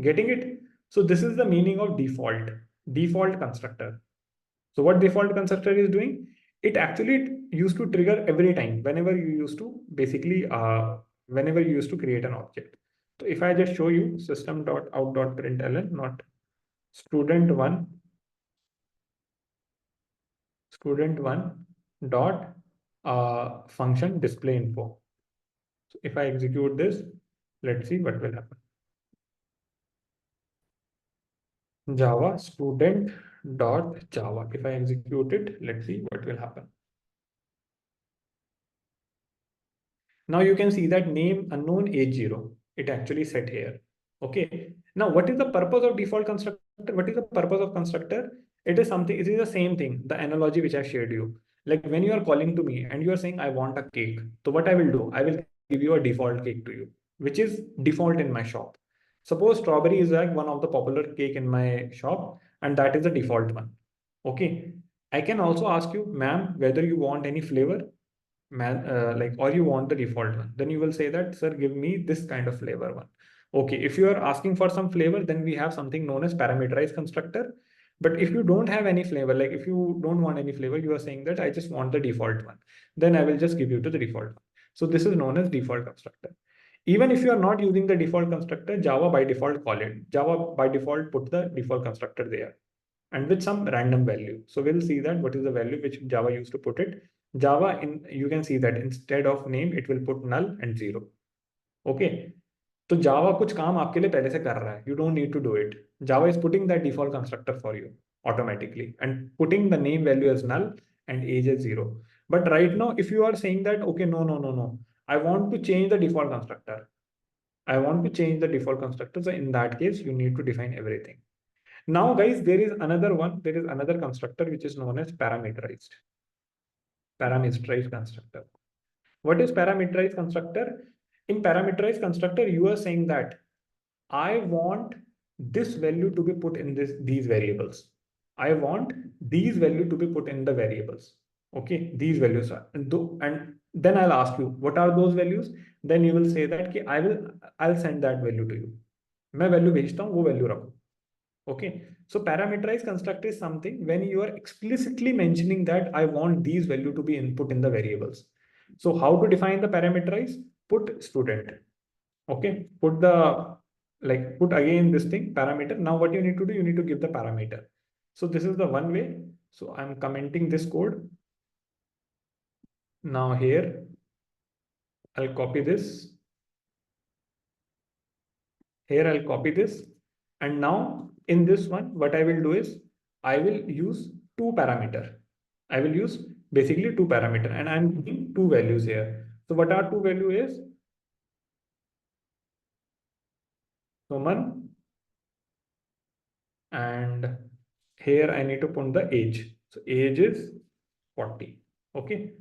Getting it? So this is the meaning of default constructor. So what default constructor is doing? It actually used to trigger every time whenever you used to basically, whenever you used to create an object. So if I just show you system.out.println, not student1, student1 dot function display info. So if I execute this, let's see what will happen. Java student dot Java. If I execute it, let's see what will happen. Now you can see that name unknown age 0. It actually set here. Okay. Now what is the purpose of default constructor? What is the purpose of constructor? It is something, it is the same thing, the analogy which I shared you. Like when you are calling to me and you are saying, I want a cake. So what I will do, I will give you a default cake to you, which is default in my shop. Suppose strawberry is like one of the popular cake in my shop, and that is the default one. Okay. I can also ask you, ma'am, whether you want any flavor, like, or you want the default one. Then you will say that, sir, give me this kind of flavor one. Okay, if you are asking for some flavor, then we have something known as parameterized constructor. But if you don't have any flavor, like if you don't want any flavor, you are saying that I just want the default one, then I will just give you to the default one. So this is known as default constructor. Even if you are not using the default constructor, Java by default call it. Java by default put the default constructor there and with some random value. So we'll see that what is the value which Java used to put it. Java, in you can see that instead of name, it will put null and 0. Okay. तो Java कुछ काम आपके लिए पहले से कर रहा है. You don't need to do it. Java is putting that default constructor for you automatically and putting the name value as null and age as 0. But right now, if you are saying that, okay, no, I want to change the default constructor. I want to change the default constructor. So in that case, you need to define everything. Now, guys, there is another one. There is another constructor which is known as parameterized. Parameterized constructor. What is parameterized constructor? In parameterized constructor, you are saying that I want this value to be put in these variables. I want these value to be put in the variables. Okay, these values are, and then I'll ask you, what are those values? Then you will say that I'll send that value to you. मैं value भेजता हूँ, वो value रखो. Okay, so parameterized constructor is something when you are explicitly mentioning that I want these value to be input in the variables. So how to define the parameterize? Put student. Okay, put the put again this thing parameter. Now what you need to do, you need to give the parameter. So this is the one way. So I'm commenting this code. Now here I'll copy this. Here I'll copy this. And now in this one, what I will do is I will use two parameter. I will use basically two parameter and I'm giving two values here. So what are two value is Suman and here I need to put the age. So age is 40. Okay.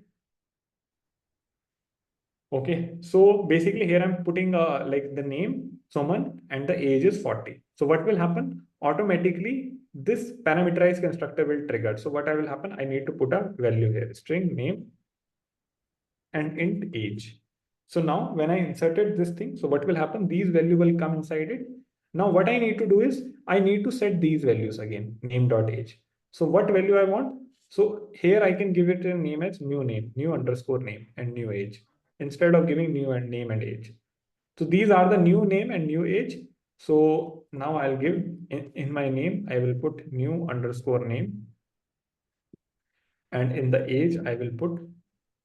Okay. So basically here I'm putting like the name Suman and the age is 40. So what will happen? Automatically this parameterized constructor will trigger. So what I will happen? I need to put a value here, string name and int age. So now when I inserted this thing, so what will happen? These value will come inside it. Now what I need to do is I need to set these values again, name.age. So what value I want? So here I can give it a name as new name, new underscore name and new age instead of giving new and name and age. So these are the new name and new age. So now I'll give in my name, I will put new underscore name and in the age, I will put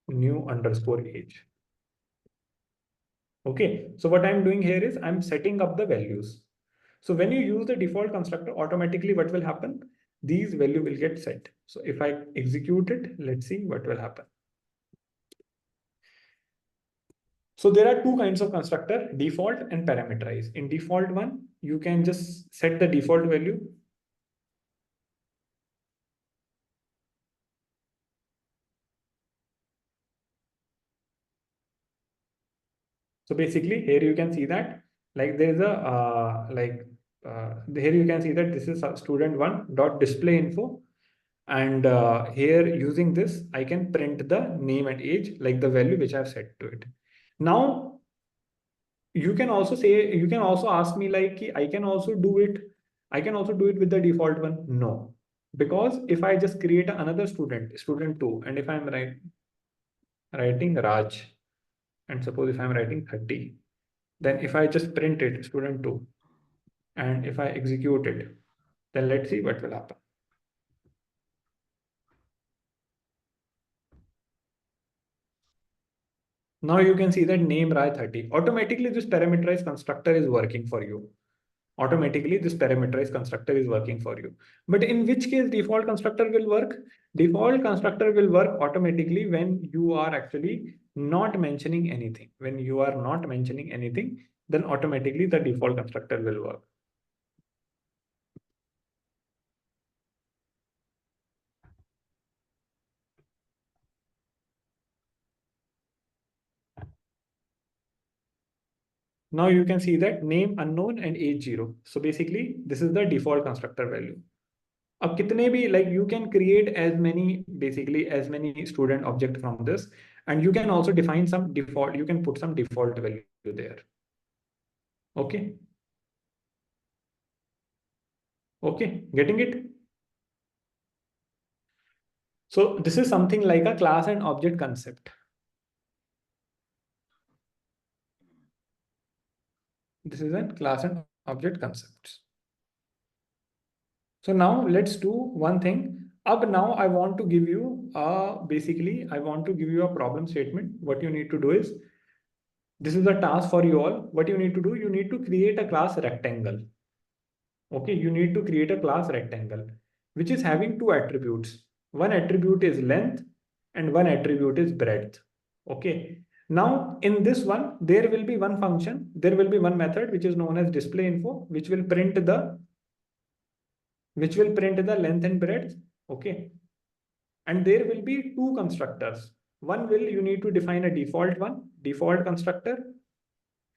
new underscore age. Okay, so what I'm doing here is I'm setting up the values. So when you use the default constructor, automatically what will happen? These value will get set. So if I execute it, let's see what will happen. So there are two kinds of constructor, default and parameterize. In default one, you can just set the default value. So basically here you can see that like there is a here you can see that this is student one dot display info. And here using this, I can print the name and age like the value which I've set to it. Now you can also say, you can also ask me like, I can also do it. I can also do it with the default one. No, because if I just create another student, student two, and if I'm writing Raj, and suppose if I'm writing 30, then if I just print it, student two, and if I execute it, then let's see what will happen. Now you can see that name Raj 30. Automatically, this parameterized constructor is working for you. Automatically this parameterized constructor is working for you. But in which case default constructor will work? Default constructor will work automatically when you are actually not mentioning anything. When you are not mentioning anything, then automatically the default constructor will work. Now you can see that name unknown and age 0. So basically this is the default constructor value. अब कितने भी like you can create as many basically as many student object from this, and you can also define some default, you can put some default value there. Okay. Okay, getting it? So this is something like a class and object concept. This is a class and object concepts. So now let's do one thing. Up now I want to give you basically I want to give you a problem statement. What you need to do is, this is a task for you all. What you need to do, you need to create a class rectangle. Okay, you need to create a class rectangle, which is having two attributes. One attribute is length and one attribute is breadth. Okay. Now in this one, there will be one function, there will be one method which is known as display info, which will print the length and breadth. Okay. And there will be two constructors. One will, you need to define a default one, default constructor.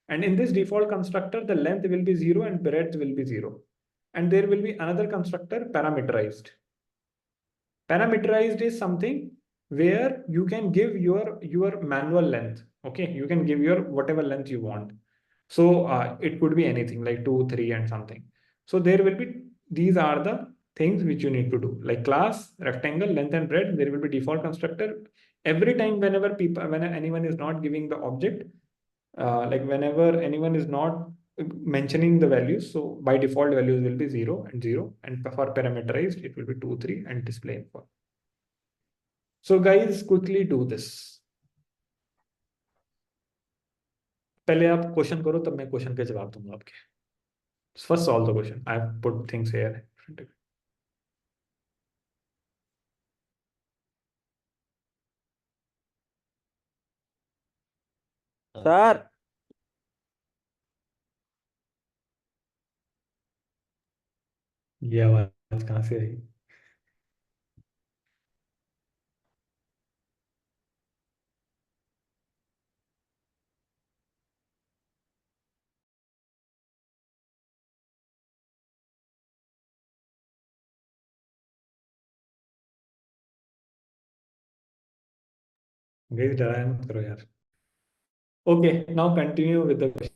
And in this default constructor, the length will be 0 and breadth will be 0. And there will be another constructor, parameterized. Parameterized is something where you can give your manual length. Okay, you can give your whatever length you want. So it could be anything like 2, 3 and something. So there will be these are the things which you need to do. Like class, rectangle, length and breadth, there will be default constructor. Every time whenever people, when anyone is not giving the object, like whenever anyone is not mentioning the values, so by default values will be 0 and 0, and for parameterized it will be 2 3 and display info. So guys, quickly do this. पहले आप question करो, तब मैं question के जवाब दूंगा आपके. First solve the question. I have put things here. Sir ये आवाज कहाँ से आई? गाइस डराया मत करो यार. Okay, now continue with the question.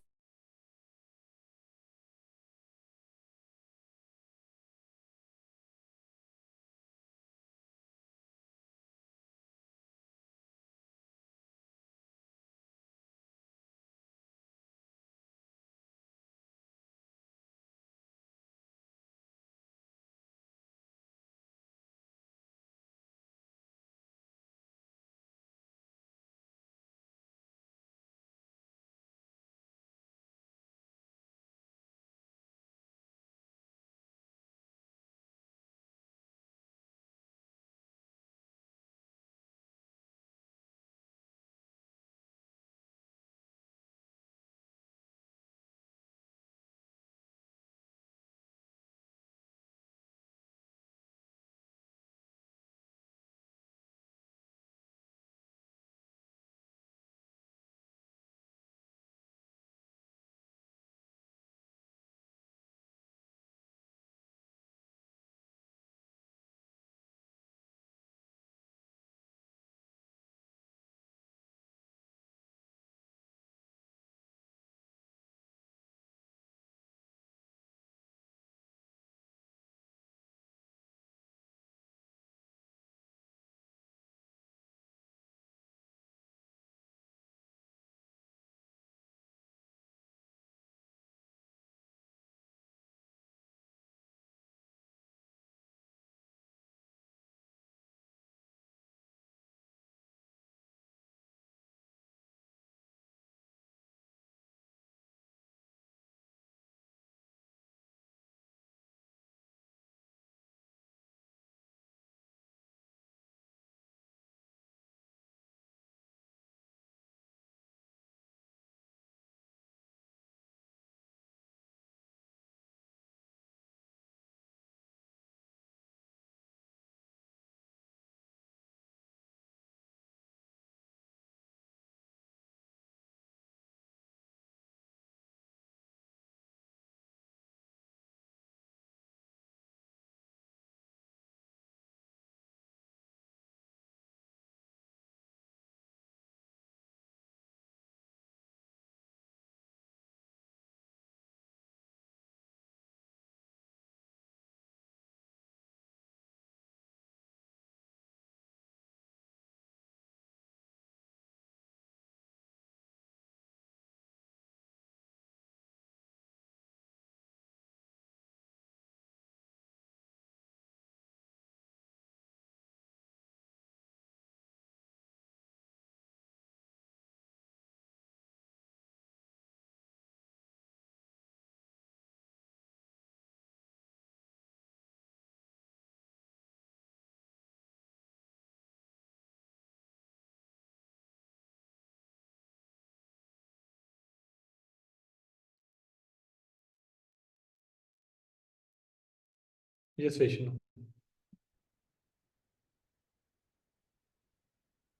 Yes, Vishnu.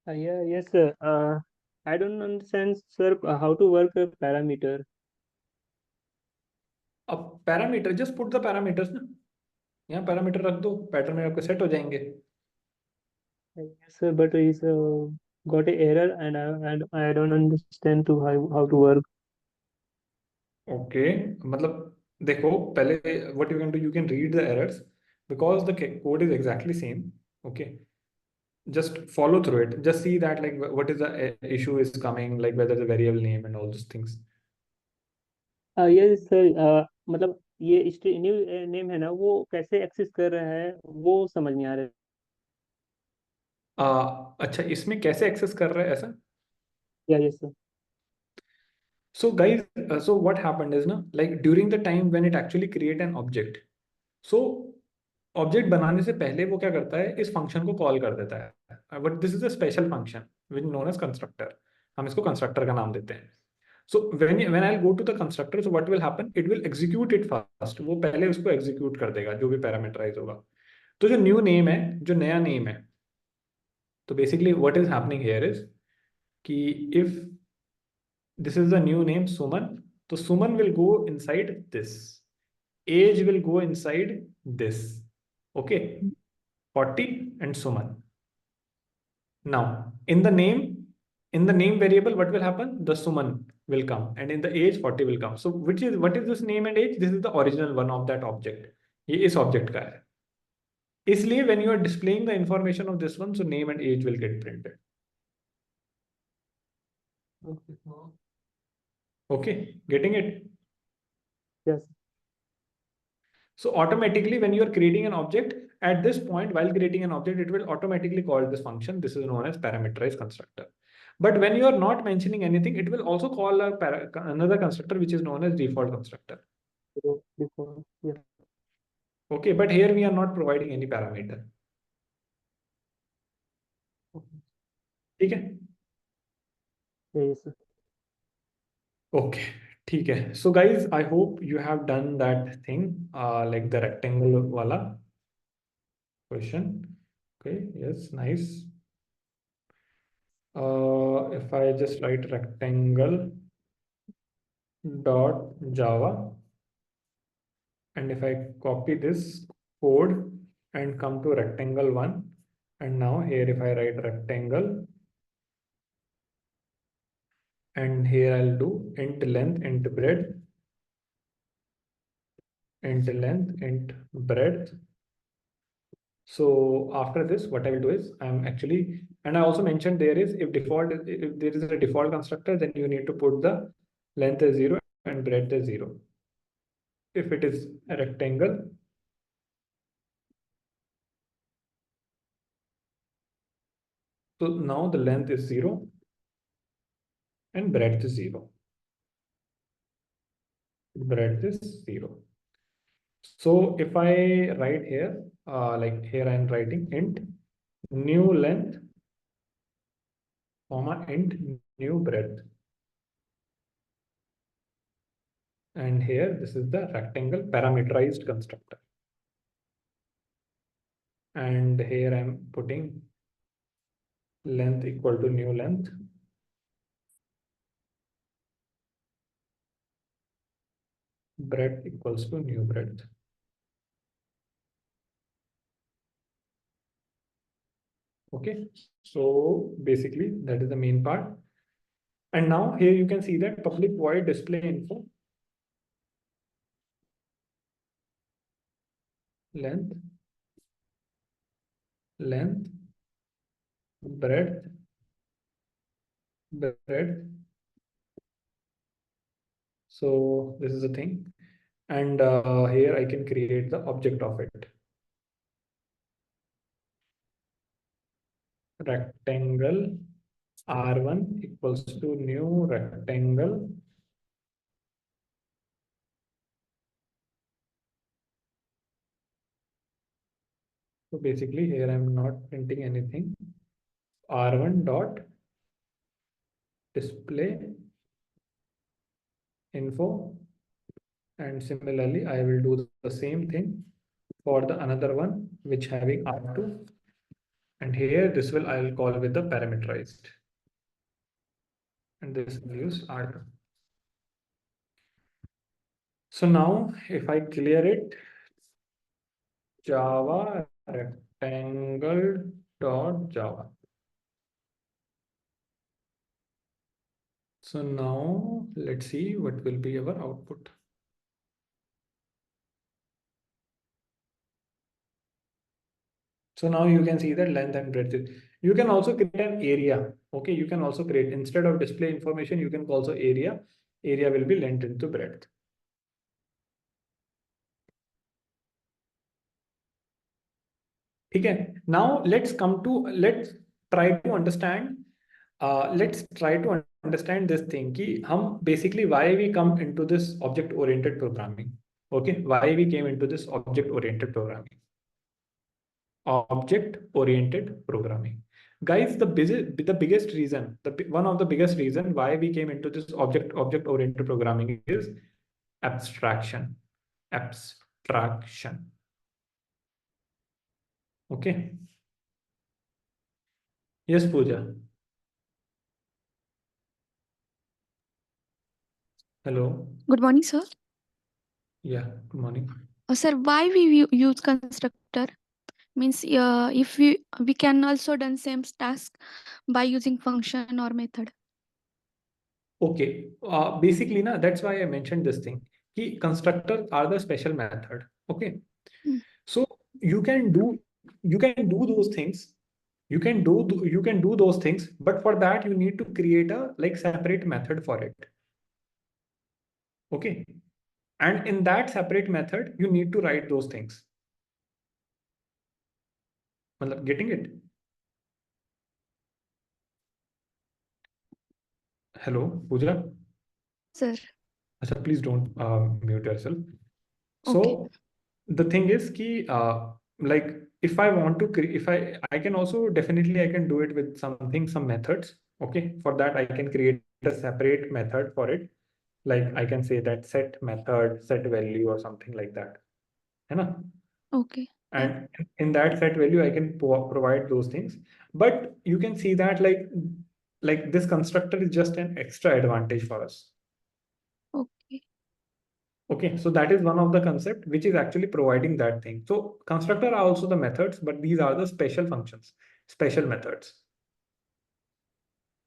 yeah, yes, sir. I don't understand, sir, how to work a parameter. अब parameter, just put the parameters ना. यहाँ पैरामीटर रख दो, पैटर्न में आपके सेट हो जाएंगे. Yes, sir, but it's got a error and I don't understand to how to work. Okay, मतलब देखो पहले what you can do, you can read the errors because the code is exactly same. Okay, just follow through it, just see that like what is the issue is coming, like whether the variable name and all those things. ये sir मतलब ये new name है ना, वो कैसे access कर रहा है वो समझ नहीं आ रहा है। अच्छा, इसमें कैसे एक्सेस कर रहे हैं ऐसा? या ये sir. So guys, so what happened is na, like during the time when it actually create an object, so object बनाने से पहले वो क्या करता है, इस फंक्शन को कॉल कर देता है, but this is a special function which known as constructor. हम इसको कंस्ट्रक्टर का नाम देते हैं। So when I go to the constructor, so what will happen, it will execute it first, वो पहले उसको एग्जीक्यूट कर देगा जो भी पैरामीटराइज होगा। तो जो न्यू नेम है, जो नया नेम है, तो basically what is happening here is कि if this is the new name Suman, तो Suman will go inside this, age will go inside this, okay, 40 and Suman. Now, in the name variable, what will happen? The Suman will come, and in the age, 40 will come. So, which is what is this name and age? This is the original one of that object. ये इस object का है. इसलिए when you are displaying the information of this one, so name and age will get printed. Okay, getting it? Yes. So automatically, when you are creating an object, at this point, while creating an object, it will automatically call this function. This is known as parameterized constructor. But when you are not mentioning anything, it will also call another constructor, which is known as default constructor. Before yes. Okay, but here we are not providing any parameter. ठीक है? Yes sir. Okay, ठीक है. So guys, I hope you have done that thing, like the rectangle wala question. Okay, yes, nice. If I just write rectangle dot java, and if I copy this code and come to rectangle one, and now here if I write rectangle, and here I'll do int length, int breadth, int length, int breadth. So after this, what I will do is I'm actually, and I also mentioned there is if there is a default constructor, then you need to put the length as 0 and breadth as 0. If it is a rectangle, so now the length is 0 and breadth is 0. Breadth is 0. So if I write here, like here I'm writing int new length, comma int new breadth. And here this is the rectangle parameterized constructor. And here I'm putting length equal to new length, breadth equals to new breadth. Okay, so basically that is the main part. And now here you can see that public void display info length, length, breadth, breadth. So this is the thing. And here I can create the object of it. Rectangle R1 equals to new rectangle. So basically here I'm not printing anything. R1 dot display info. And similarly, I will do the same thing for the another one, which having R2. And here this will I'll call with the parameterized. And this will use R2. So now if I clear it, Java rectangle dot Java. So now let's see what will be our output. So now you can see that length and breadth you can also create an area. Okay, you can also create, instead of display information, you can also area. Area will be length into breadth. Okay, now let's try to understand let's try to understand this thing कि हम basically why we come into this object oriented programming. Okay, why we came into this object oriented programming. Object oriented programming, guys, the biggest reason, one of the biggest reason why we came into this object oriented programming is abstraction. Abstraction. Okay. Yes, Pooja. Hello. Good morning, sir. Yeah, good morning. Sir, why we use constructor? Means if we can also done same task by using function or method. Okay, basically, na, that's why I mentioned this thing. Ki constructors are the special method. Okay, Mm. so you can do those things. You can do those things, but for that you need to create a like separate method for it. Okay, and in that separate method, you need to write those things. Matlab, getting it? Hello, Pooja. Sir, Achha, please don't mute yourself. okay, So the thing is ki like if I want to if I can also definitely I can do it with some methods. Okay, for that I can create a separate method for it. Like I can say that set method, set value or something like that. है ना? okay, yeah, And in that set value I can provide those things. But you can see that like this constructor is just an extra advantage for us. okay, Okay, so that is one of the concept which is actually providing that thing. So constructor are also the methods, but these are the special functions, special methods.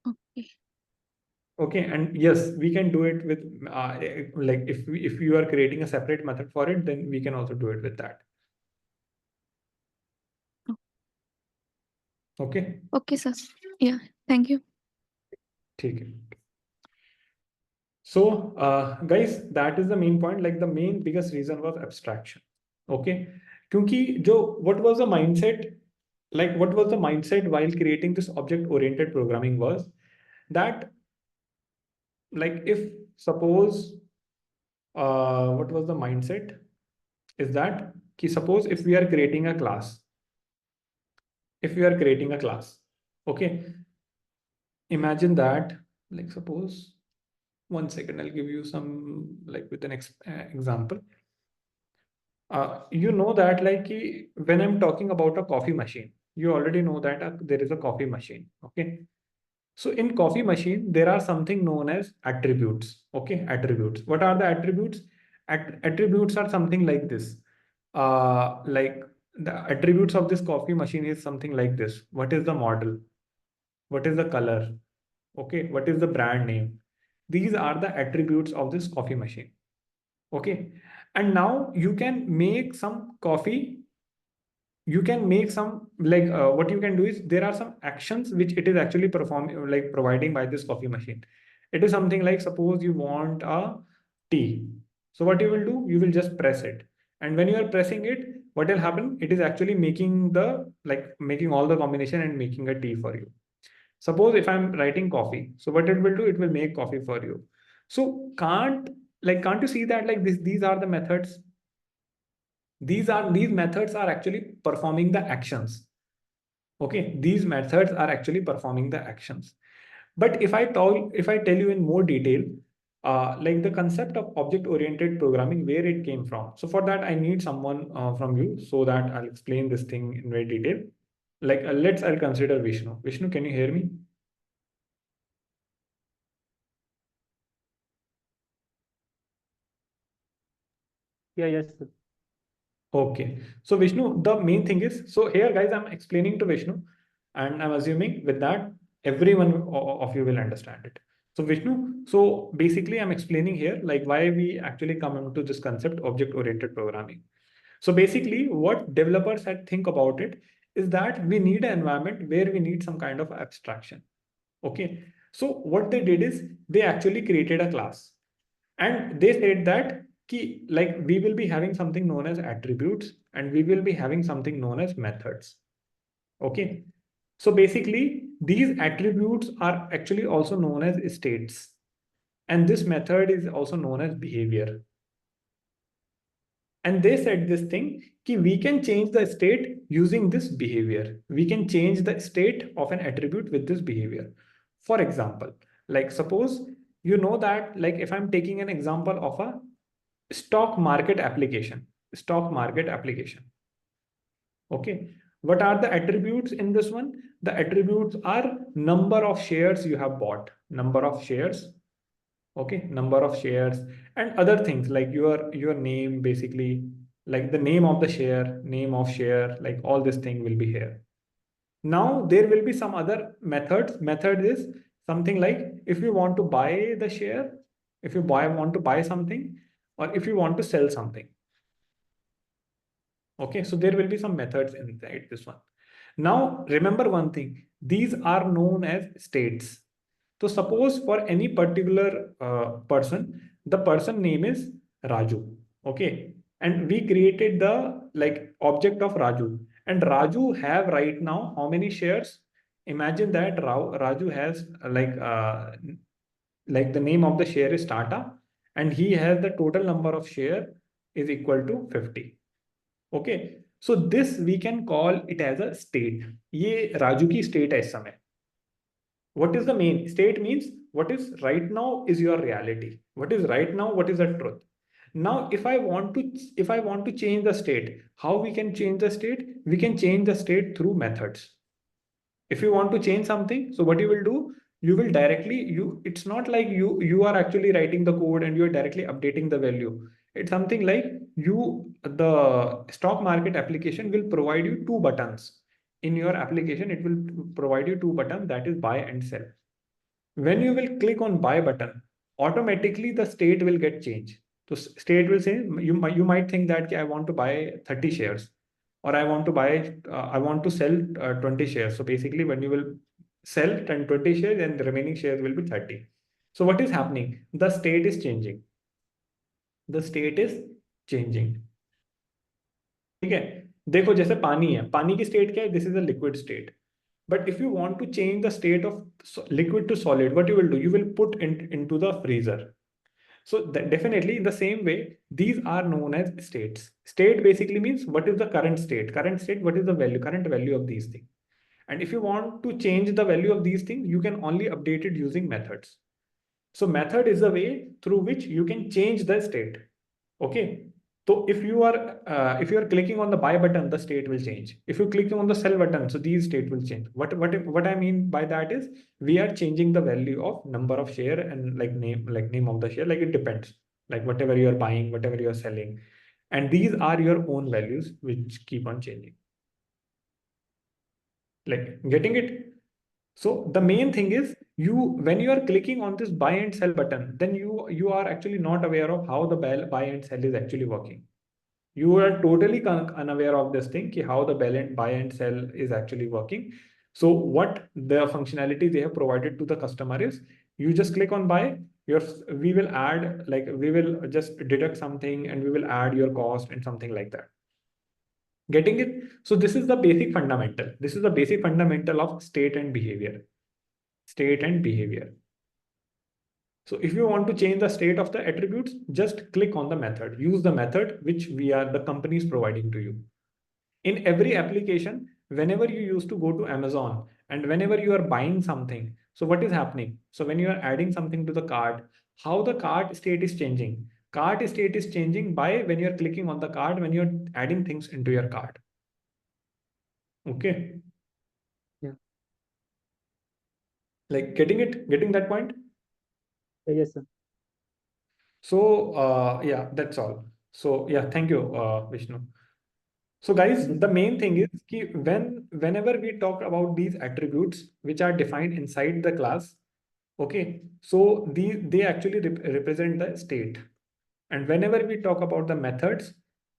okay, Okay, and yes, we can do it with like if you are creating a separate method for it, then we can also do it with that. Okay, okay, sir. Yeah, thank you. ठीक है. So, guys, that is the main point. Like the main biggest reason was abstraction. Okay, क्योंकि जो what was the mindset, like what was the mindset while creating this object oriented programming was that like if suppose what was the mindset is that कि suppose if we are creating a class, if we are creating a class, okay, imagine that like suppose 1 second I'll give you some like with an example. You know that like when I'm talking about a coffee machine, you already know that there is a coffee machine. Okay. So in coffee machine, there are something known as attributes. Okay. Attributes. What are the attributes? Attributes are something like this. Like the attributes of this coffee machine is something like this. What is the model? What is the color? Okay. What is the brand name? These are the attributes of this coffee machine. Okay, and now you can make some coffee, you can make some like what you can do is there are some actions which it is actually performing like providing by this coffee machine. It is something like suppose you want a tea, so what you will do, you will just press it, and when you are pressing it, what will happen, it is actually making the like making all the combination and making a tea for you. Suppose if I'm writing coffee, so what it will do, it will make coffee for you. So can't you see that like these are the methods, these methods are actually performing the actions. Okay, these methods are actually performing the actions. But if I tell you in more detail, like the concept of object oriented programming, where it came from, so for that I need someone from you so that I'll explain this thing in very detail. Like I'll consider Vishnu, can you hear me? Yeah, yes, sir. Okay. So Vishnu, the main thing is, so here guys, I'm explaining to Vishnu and I'm assuming with that, everyone of you will understand it. So Vishnu, so basically I'm explaining here like why we actually come into this concept object-oriented programming. So basically what developers had think about it is that we need an environment where we need some kind of abstraction. Okay. So what they did is they actually created a class, and they said that like we will be having something known as attributes and we will be having something known as methods. Okay. So basically these attributes are actually also known as states, and this method is also known as behavior. And they said this thing कि we can change the state using this behavior. We can change the state of an attribute with this behavior. For example, like suppose you know that, like if I'm taking an example of a stock market application, stock market application. Okay. What are the attributes in this one? The attributes are number of shares you have bought, number of shares. Okay, number of shares and other things like your name, basically like the name of the share, name of share, like all this thing will be here. Now there will be some other methods. Method is something like if you want to buy the share, if you want to buy something, or if you want to sell something. Okay, so there will be some methods inside this one. Now remember one thing, these are known as states. So suppose for any particular person, the person name is Raju. Okay. And we created the like object of Raju. And Raju have right now how many shares? Imagine that Raju has like the name of the share is Tata, and he has the total number of share is equal to 50. Okay. So this we can call it as a state. ये राजू की state है इस समय. What is the main state means what is right now is your reality. What is right now, what is the truth. Now if I want to change the state, how we can change the state? We can change the state through methods. If you want to change something, so what you will do, you will directly it's not like you are actually writing the code and you are directly updating the value. It's something like the stock market application will provide you two buttons in your application. It will provide you two buttons, that is buy and sell. When you will click on buy button, automatically the state will get changed. So state will say, you might think that I want to buy 30 shares, or I want to sell 20 shares. So basically when you will sell 10 20 shares, then the remaining shares will be 30. So what is happening? The state is changing. The state is changing. ठीक है. देखो जैसे पानी है, पानी की state क्या है? This is a liquid state. But if you want to change the state of liquid to solid, what you will do? You will put into the freezer. So definitely in the same way, these are known as states. State basically means what is the current state? Current state, what is the value, current value of these things? And if you want to change the value of these things, you can only update it using methods. So method is the way through which you can change the state. Okay. So if you are clicking on the buy button, the state will change. If you click on the sell button, so these state will change. What I mean by that is we are changing the value of number of share and like name of the share. Like it depends. Like whatever you are buying, whatever you are selling, and these are your own values which keep on changing. Like getting it. So the main thing is when you are clicking on this buy and sell button, then you are actually not aware of how the buy and sell is actually working. You are totally unaware of this thing, how the buy and sell is actually working. So what the functionality they have provided to the customer is, you just click on buy, we will add, like we will just deduct something and we will add your cost and something like that. Getting it? So this is the basic fundamental. This is the basic fundamental of state and behavior. State and behavior. So if you want to change the state of the attributes, just click on the method. Use the method which the company is providing to you. In every application, whenever you used to go to Amazon and whenever you are buying something, so what is happening? So when you are adding something to the cart, how the cart state is changing? Cart state is changing by when you're clicking on the cart, when you're adding things into your cart. Okay. Yeah. Like getting that point? Yes, sir. So yeah, that's all. So yeah, thank you, Vishnu. So guys, the main thing is whenever we talk about these attributes which are defined inside the class, okay, so they actually represent the state. And whenever we talk about the methods,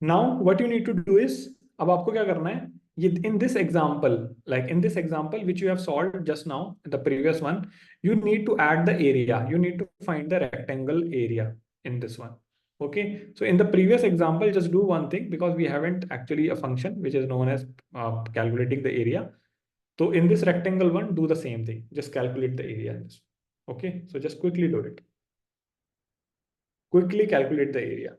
Now what you need to do is, अब आपको क्या करना है, ये in this example, like in this example which you have solved just now, the previous one, you need to add the area. You need to find the rectangle area in this one. Okay, so in the previous example, just do one thing, because we haven't actually a function which is known as calculating the area. So in this rectangle one, do the same thing. Just calculate the area. Okay, so just quickly do it. Quickly calculate the area.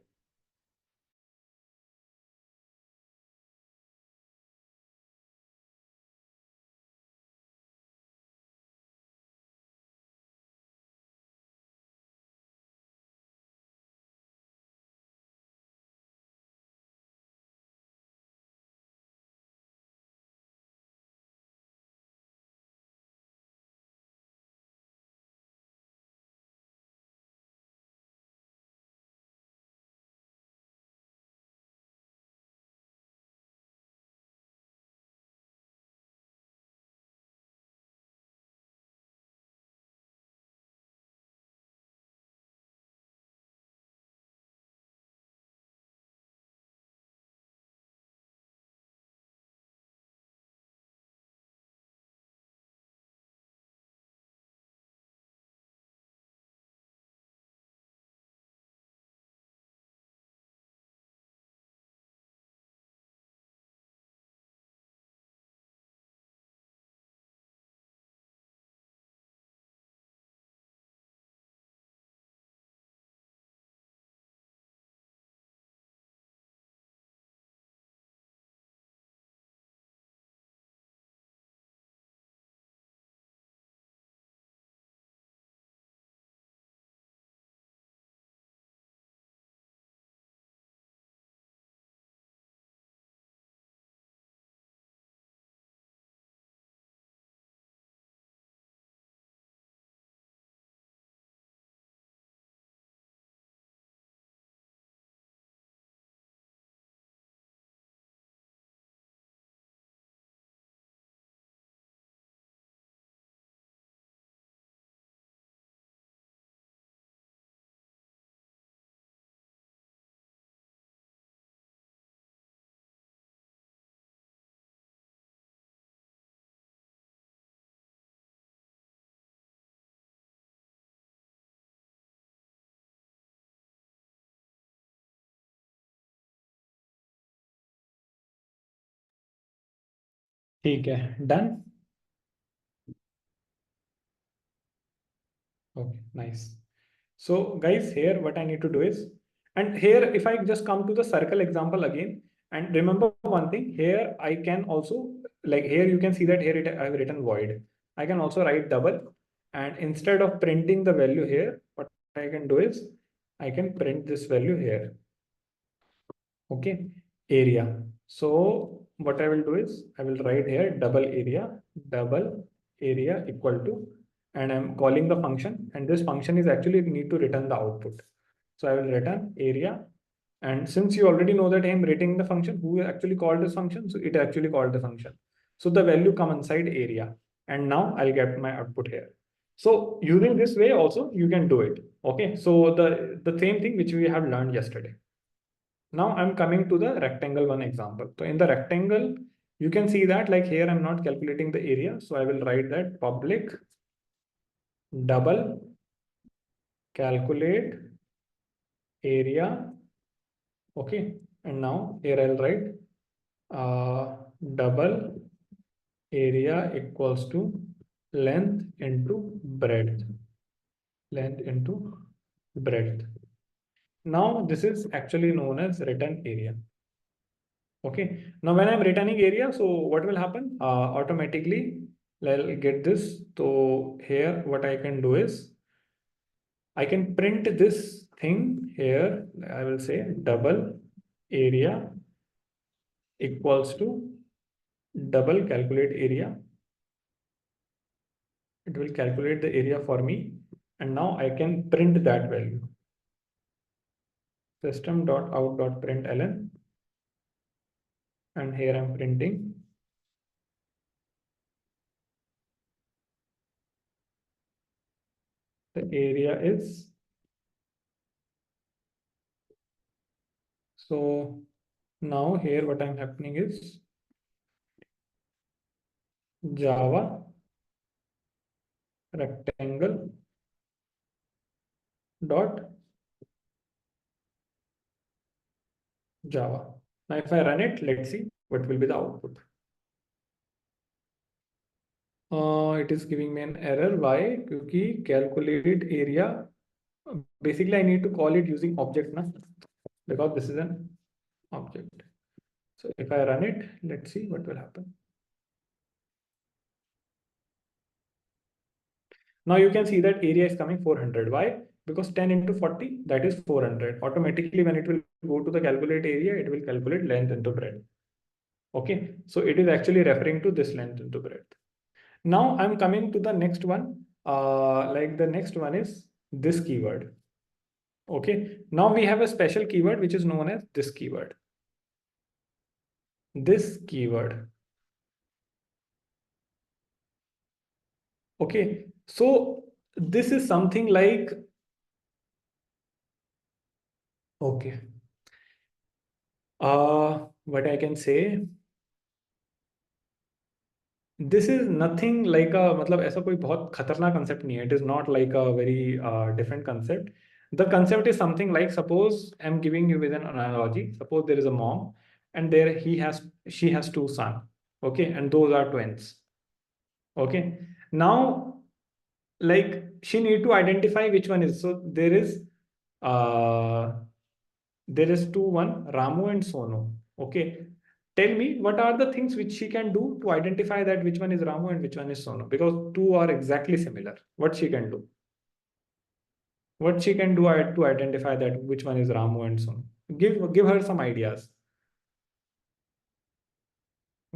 ठीक है, done. Okay, nice. So guys, here what I need to do is, and here if I just come to the circle example again, and remember one thing, here I can also, like here you can see that here I have written void. I can also write double, and instead of printing the value here, what I can do is I can print this value here. Okay, area. So what I will do is I will write here double area equal to, and I'm calling the function, and this function is actually need to return the output. So I will return area, and since you already know that I'm writing the function, who actually called this function, so it actually called the function. So the value come inside area, and now I'll get my output here. So using this way also you can do it. Okay, so the same thing which we have learned yesterday. Now I'm coming to the rectangle one example. So in the rectangle, you can see that like here I'm not calculating the area. So I will write that public double calculate area. Okay. And now here I'll write double area equals to length into breadth. Length into breadth. Now this is actually known as return area. Okay, now when I'm returning area, so what will happen? Automatically, I'll get this. So here, what I can do is I can print this thing here. I will say double area equals to double calculate area. It will calculate the area for me. And now I can print that value. System.out.println. And here I'm printing the area is, so Now here what I'm happening is Java rectangle dot Java. Now if I run it, let's see what will be the output. It is giving me an error. Why? Because calculate area. Basically, I need to call it using object now, because this is an object. So if I run it, let's see what will happen. Now you can see that area is coming 400. Why? Because 10 into 40, that is 400. Automatically, when it will go to the calculate area, it will calculate length into breadth. Okay, so it is actually referring to this length into breadth. Now I'm coming to the next one. Like the next one is this keyword. Okay, now we have a special keyword which is known as this keyword. This keyword. Okay, so this is something like, okay, what I can say, this is nothing like a, मतलब ऐसा कोई बहुत खतरनाक concept नहीं है. It is not like a very different concept. The concept is something like, suppose I'm giving you with an analogy. Suppose there is a mom and there she has two sons. Okay, and those are twins. Okay, now like she need to identify which one is. So uh there is one Ramu and Sonu. Okay, tell me what are the things which she can do to identify that which one is Ramu and which one is Sonu, because two are exactly similar. What she can do? What she can do to identify that which one is Ramu and Sonu? Give her some ideas.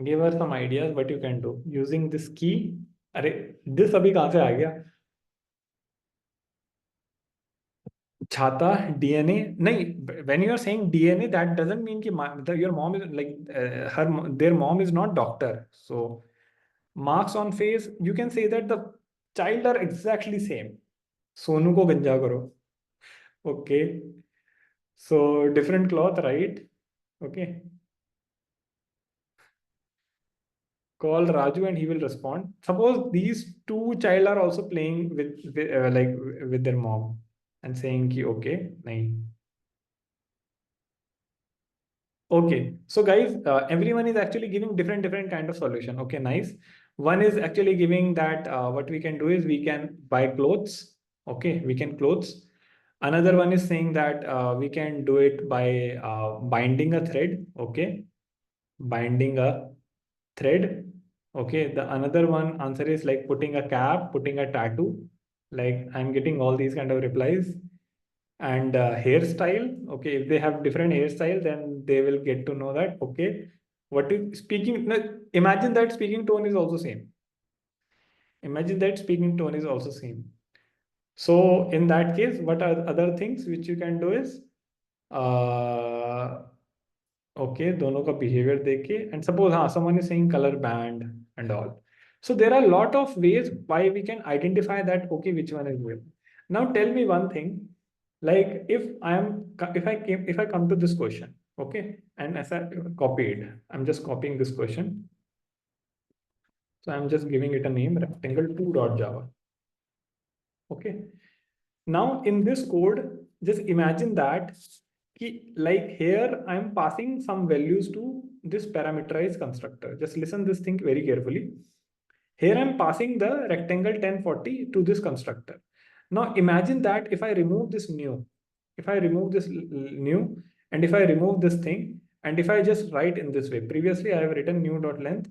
Give her some ideas what you can do using this key. अरे this अभी कहाँ से आ गया? छाता DNA नहीं. When you are saying DNA, that doesn't mean कि your mom is like their mom is not doctor. So marks on face, you can say that the child are exactly same. Sonu को गंजा करो. Okay, so different cloth, right? Okay, call Raju and he will respond. Suppose these two child are also playing with their mom and saying ki okay nahi. Okay, so guys, everyone is actually giving different kind of solution. Okay, nice. One is actually giving that what we can do is we can buy clothes. Okay, we can clothes. Another one is saying that we can do it by binding a thread. Okay, binding a thread. Okay, the another one answer is like putting a cap, putting a tattoo. Like I'm getting all these kind of replies. And hairstyle, okay, if they have different hairstyle, then they will get to know that okay, what is speaking, no, imagine that speaking tone is also same. Imagine that speaking tone is also same. So in that case, what are other things which you can do is uh, okay, दोनों का behavior देख के, and suppose हाँ someone is saying color band and all. So there are a lot of ways why we can identify that okay which one is real. Now tell me one thing, like if I come to this question, okay, and as I copied, I'm just copying this question. So I'm just giving it a name, rectangle2.java. Okay, now in this code, just imagine that like here I'm passing some values to this parameterized constructor. Just listen this thing very carefully. Here I'm passing the rectangle 1040 to this constructor. Now imagine that if I remove this new, if I remove this new, and if I remove this thing, and if I just write in this way, previously I have written new.length,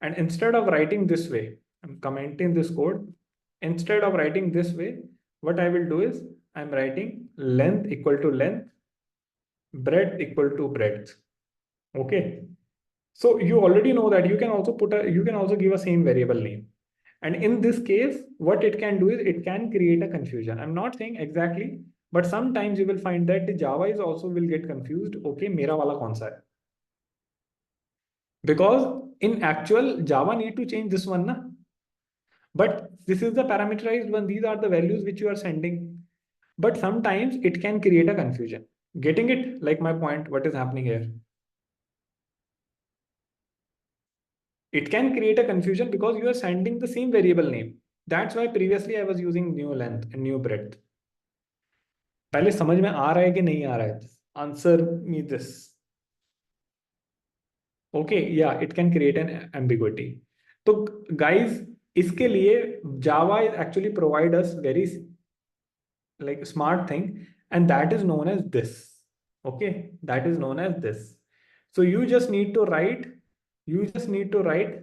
and instead of writing this way, I'm commenting this code. Instead of writing this way, what I will do is I'm writing length equal to length, breadth equal to breadth. Okay. So you already know that you can also you can also give a same variable name. And in this case, what it can do is it can create a confusion. I'm not saying exactly, but sometimes you will find that the Java is also will get confused. Okay, mera wala kaun sa hai? Because in actual Java need to change this one, na? But this is the parameterized one. These are the values which you are sending. But sometimes it can create a confusion. Getting it? Like my point, what is happening here? It can create a confusion because you are sending the same variable name. That's why previously I was using new length and new breadth. पहले समझ में आ रहा है कि नहीं आ रहा है? Answer me this. Okay, yeah, it can create an ambiguity. तो guys, इसके लिए Java is actually provide us very like smart thing, and that is known as this. Okay, that is known as this. So you just need to write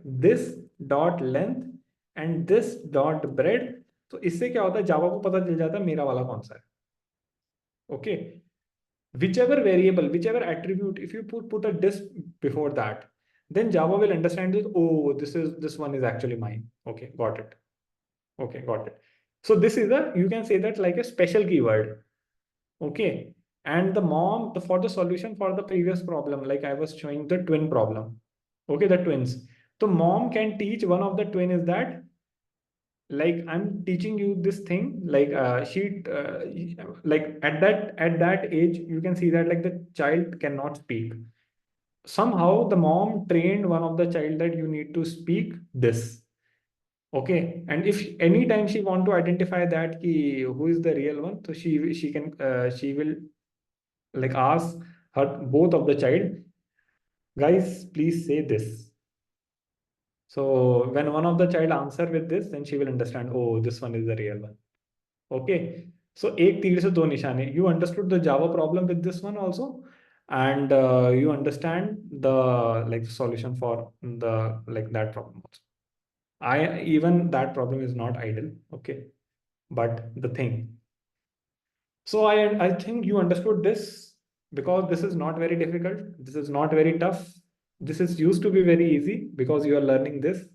this dot length and this dot breadth. तो इससे क्या होता है, जावा को पता चल जाता है मेरा वाला कौन सा है. Okay, whichever variable, whichever attribute, if you put a this before that, then Java will understand that, oh, this one is actually mine. Okay, got it. Okay, got it. So this is a, you can say that like a special keyword. Okay. And for the solution for the previous problem, like I was showing the twin problem. Okay, the twins. So mom can teach one of the twin is that, like I'm teaching you this thing, like like at that age, you can see that like the child cannot speak. Somehow the mom trained one of the child that you need to speak this. Okay, and if anytime she want to identify that who is the real one, so she will like ask her both of the child, guys, please say this. So when one of the child answer with this, then she will understand, oh, this one is the real one. Okay, so एक तीर से दो निशाने. You understood the Java problem with this one also, and you understand the like solution for the like that problem also. Even that problem is not ideal. Okay, but the thing. So I think you understood this, because this is not very difficult. This is not very tough. This is used to be very easy because you are learning this.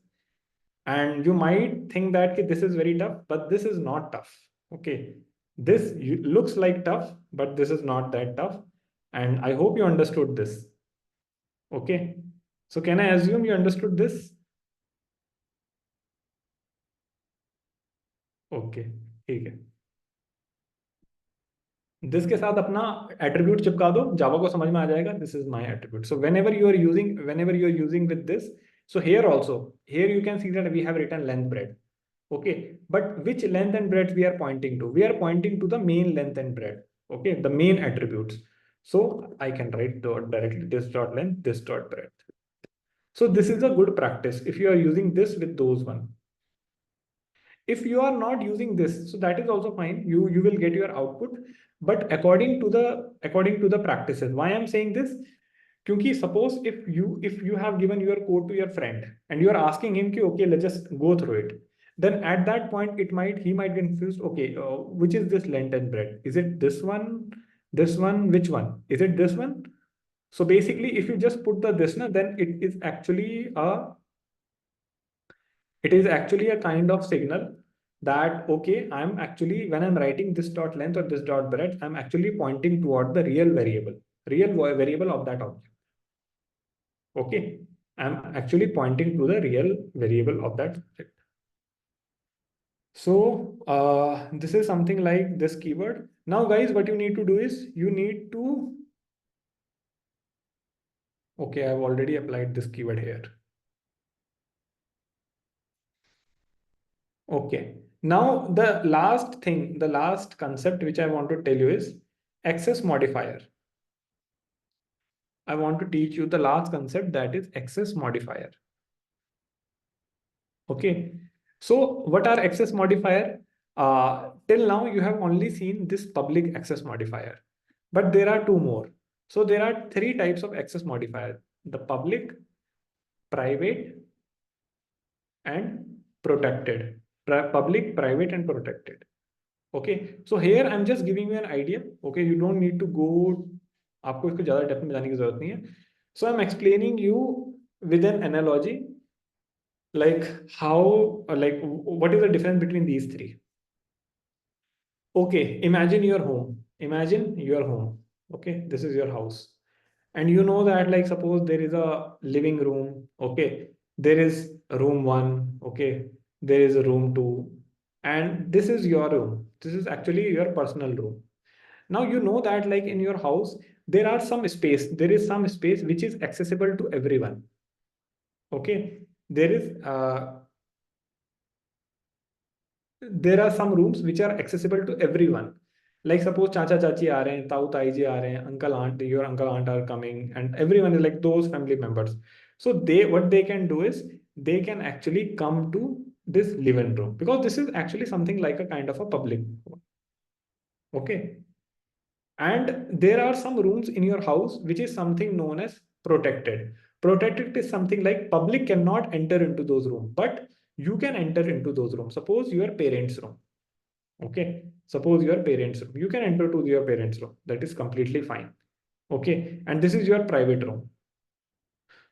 And you might think that this is very tough, but this is not tough. Okay. This looks like tough, but this is not that tough. And I hope you understood this. Okay. So can I assume you understood this? Okay. ठीक है. This के साथ अपना attribute चिपका दो, जावा को समझ में आ जाएगा this is my attribute. So whenever you are using with this, so here you can see that we have written length breadth. Okay, but which length and breadth we are pointing to? We are pointing to the main length and breadth. Okay, the main attributes. So I can write directly this dot length, this dot breadth. So this is a good practice if you are using this with those one. If you are not using this, so that is also fine, you will get your output, but according to the practices. Why I'm saying this? Because suppose if you have given your code to your friend and you are asking him okay, let's just go through it, then at that point he might get confused. Okay, which is this length and breadth? Is it this one, which one is it? This one. So basically if you just put the this now, then it is actually a kind of signal that okay, I'm actually, when I'm writing this dot length or this dot breadth, I'm actually pointing toward the real variable of that object. Okay, I'm actually pointing to the real variable of that object. So this is something like this keyword. Now guys, what you need to do is okay, I've already applied this keyword here. Okay. Now the last concept which I want to tell you is access modifier. I want to teach you the last concept, that is access modifier. Okay. So what are access modifier? Till now you have only seen this public access modifier, but there are two more. So there are three types of access modifier: the public, private, and protected. Public, private, and protected. Okay, so here I'm just giving you an idea. Okay, you don't need to go, आपको इसको ज़्यादा depth में जाने की जरूरत नहीं है. So I'm explaining you with an analogy, like how, like what is the difference between these three. Okay, imagine your home. Okay, this is your house. And you know that, like, suppose there is a living room. Okay, there is room one. Okay, there is a room two. And this is your room. This is actually your personal room. Now you know that, like, in your house, there is some space which is accessible to everyone. Okay. there is there are some rooms which are accessible to everyone. Like suppose chacha chachi aa rahe hain, tau tai ji aa rahe hain, uncle aunt, your uncle aunt are coming, and everyone is like those family members. So they, what they can do is they can actually come to this living room, because this is actually something like a kind of a public. Okay. And there are some rooms in your house which is something known as protected. Protected is something like public cannot enter into those rooms, but you can enter into those rooms. Suppose your parents' room. Okay. Suppose your parents' room. You can enter to your parents' room. That is completely fine. Okay. And this is your private room.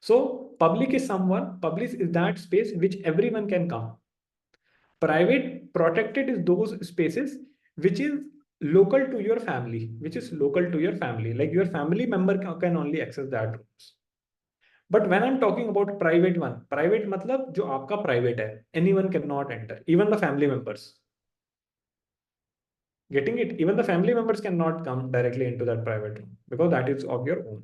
So public is someone, public is that space which everyone can come. Private, protected is those spaces which is local to your family, which is local to your family. Like your family member can only access that rooms. But when I'm talking about private matlab जो आपका private है, anyone cannot enter, even the family members. Getting it? Even the family members cannot come directly into that private room because that is of your own.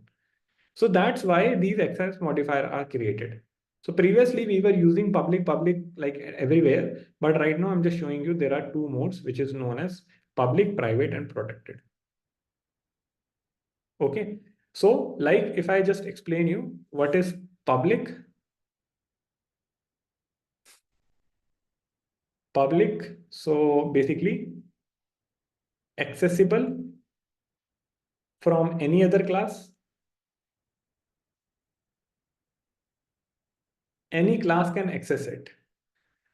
So that's why these access modifier are created. So previously we were using public like everywhere, but right now I'm just showing you there are two modes, which is known as public, private, and protected. Okay. So like if I just explain you what is public, so basically accessible from any other class, any class can access it.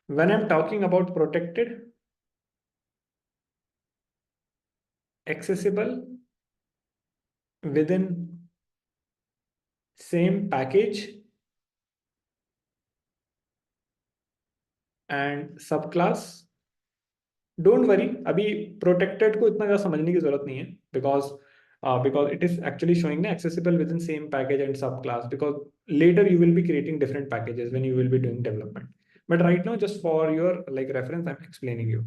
When I'm talking about protected, accessible within same package and subclass. Don't worry, अभी protected को इतना ज़्यादा समझने की जरूरत नहीं है, because it is actually showing the accessible within same package and subclass, because later you will be creating different packages when you will be doing development. But right now, just for your like reference, I'm explaining you.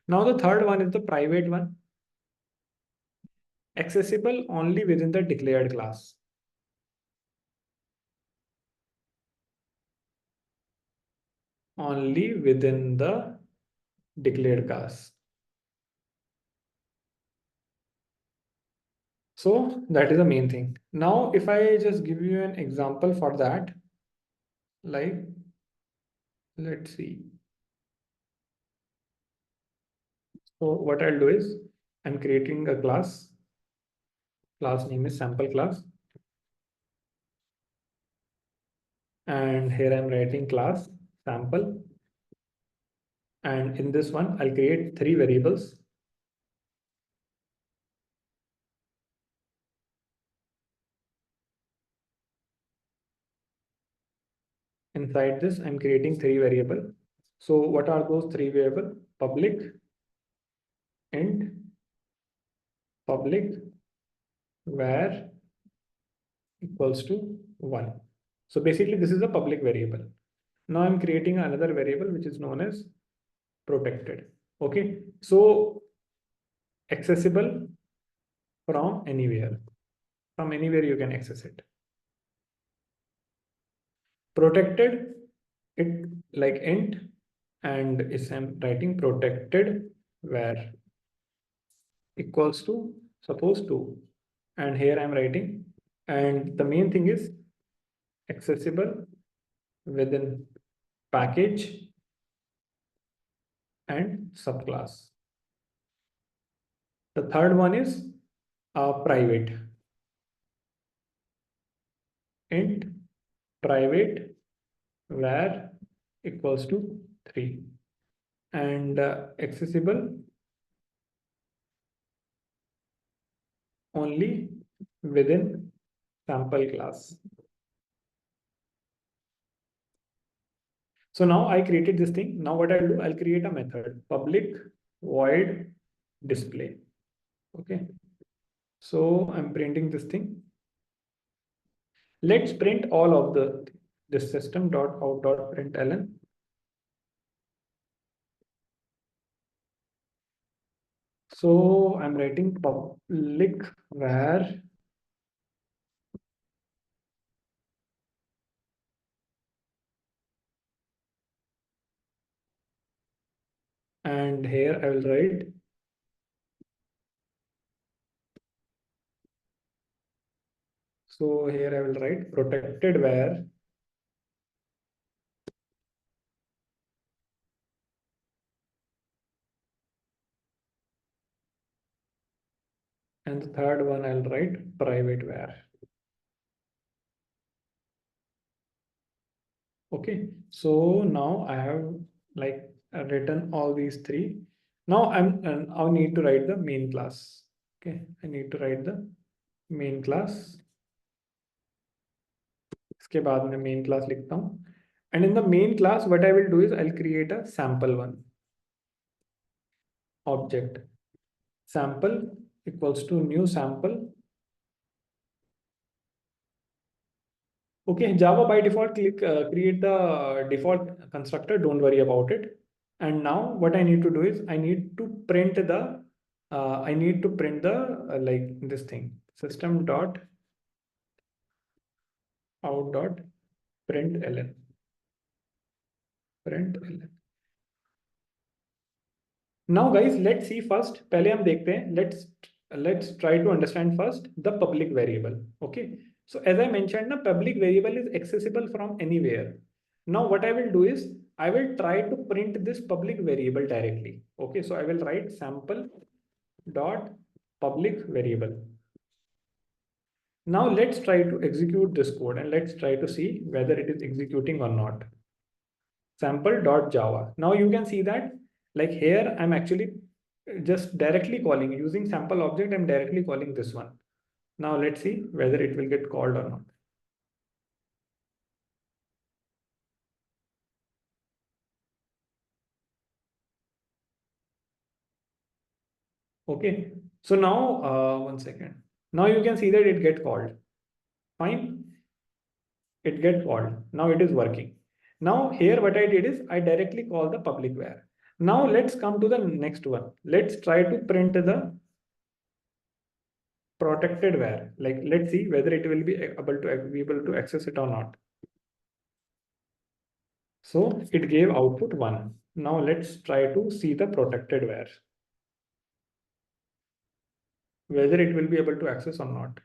Now the third one is the private one, accessible only within the declared class. Only within the declared class. So that is the main thing. Now, if I just give you an example for that, like, let's see. So what I'll do is I'm creating a class. Class name is sample class. And here I'm writing class sample. And in this one, I'll create 3 variables. Inside this, I'm creating 3 variables. So what are those 3 variables? Public, int, public, var equals to 1. So basically, this is a public variable. Now I'm creating another variable which is known as protected. Okay, so accessible from anywhere. From anywhere you can access it. Protected, it like int, and is I'm writing protected where equals to suppose 2, and here I'm writing, and the main thing is accessible within package and subclass. The third one is private, int private var equals to 3, and accessible only within sample class. So now I created this thing. Now what I'll do, I'll create a method, public void display. Okay. So I'm printing this thing. Let's print all of this system.out.println. So I'm writing public var and here I will write, so here I will write protected var, and the third one I'll write private var. Okay, so now I have like written all these three. Now I need to write the main class. Okay, I need to write the main class. इसके बाद मैं main class लिखता हूँ. And in the main class, what I will do is I'll create a sample one object. Sample equals to new sample. Okay, Java by default create the default constructor. Don't worry about it. And now what I need to do is I need to print the like this thing, system dot out dot println. Now guys, let's see first. पहले हम देखते हैं. Let's try to understand first the public variable. Okay. So as I mentioned, the public variable is accessible from anywhere. Now what I will do is I will try to print this public variable directly. Okay. So I will write sample dot public variable. Now let's try to execute this code and let's try to see whether it is executing or not. Sample.java. Now you can see that like here I'm actually just directly calling using sample object. I'm directly calling this one. Now let's see whether it will get called or not. Okay. So now 1 second. Now you can see that it get called. Fine. It get called. Now it is working. Now here what I did is I directly call the public var. Now let's come to the next one. Let's try to print the protected var. Like let's see whether it will be able to access it or not. So it gave output 1. Now let's try to see the protected var, whether it will be able to access or not.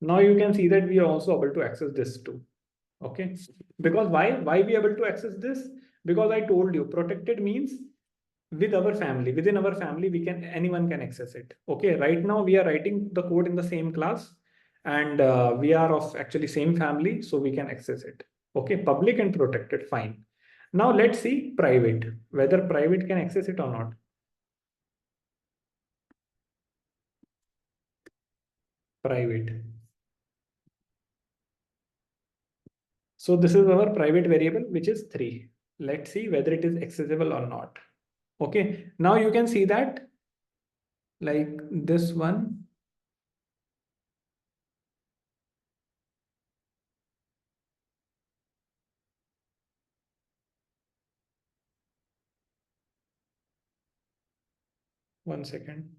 Now you can see that we are also able to access this too. Okay, because why we able to access this? Because I told you protected means with our family, within our family, anyone can access it. Okay, right now we are writing the code in the same class, and we are of actually same family, so we can access it. Okay, public and protected, fine. Now let's see private, whether private can access it or not. Private. So this is our private variable, which is 3. Let's see whether it is accessible or not. Okay, now you can see that like this one. One second.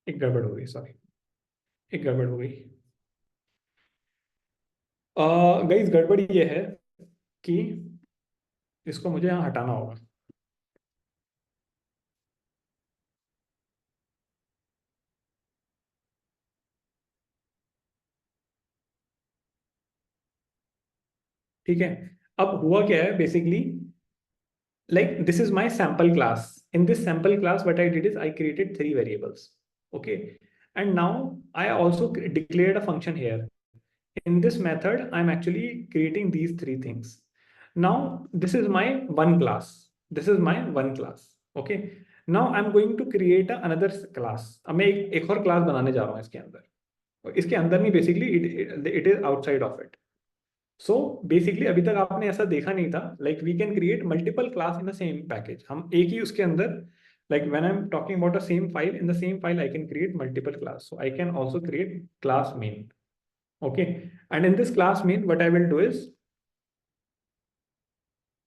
एक गड़बड़ हो गई, sorry, एक गड़बड़ हो गई. Guys गड़बड़ ये है कि इसको मुझे यहाँ हटाना होगा. ठीक है, अब हुआ क्या है basically, like this is my sample class. In this sample class, what I did is I created 3 variables. Okay, and now I also declared a function here. In this method, I'm actually creating these 3 things. Now this is my one class. This is my one class. Okay, now I'm going to create another class. अब मैं एक और class बनाने जा रहा हूँ इसके अंदर. और इसके अंदर नहीं, basically it is outside of it. So basically अभी तक आपने ऐसा देखा नहीं था. Like we can create multiple class in the same package. हम एक ही उसके अंदर like when I'm talking about a same file, in the same file I can create multiple class. So I can also create class main. Okay, and in this class main, what I will do is,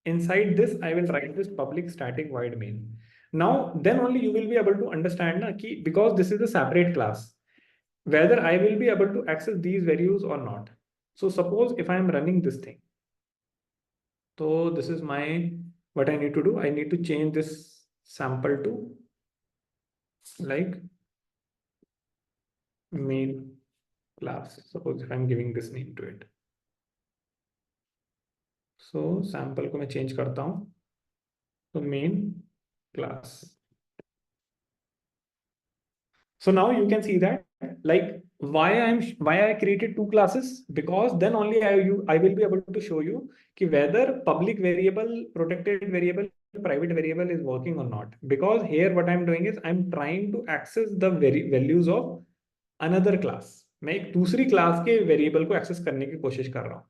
inside this I will write this public static void main. Now then only you will be able to understand na, ki, because this is a separate class, whether I will be able to access these values or not. So suppose if I am running this thing, so this is my, what I need to do, I need to change this sample to like main class. Suppose if I'm giving this name to it. So sample को मैं change करता हूँ, तो main class. So now you can see that like why I created two classes, because then only I will be able to show you कि whether public variable, protected variable, private variable is working or not. Because here what I'm doing is I'm trying to access the values of another class. मैं एक दूसरी class के variable को access करने की कोशिश कर रहा हूँ.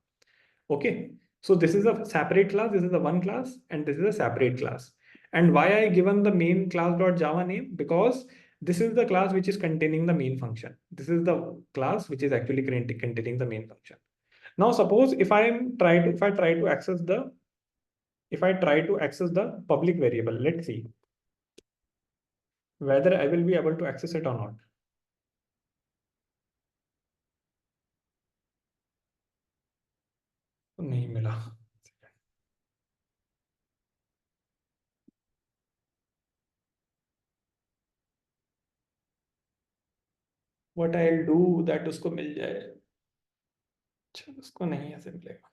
Okay, so this is a separate class, this is the one class, and this is a separate class. And why I given the main class.java name? Because this is the class which is containing the main function. This is the class which is actually containing the main function. Now suppose if I try to access the public variable, let's see whether I will be able to access it or not. नहीं मिला. What I'll do that उसको मिल जाए. अच्छा, उसको नहीं ऐसे मिलेगा.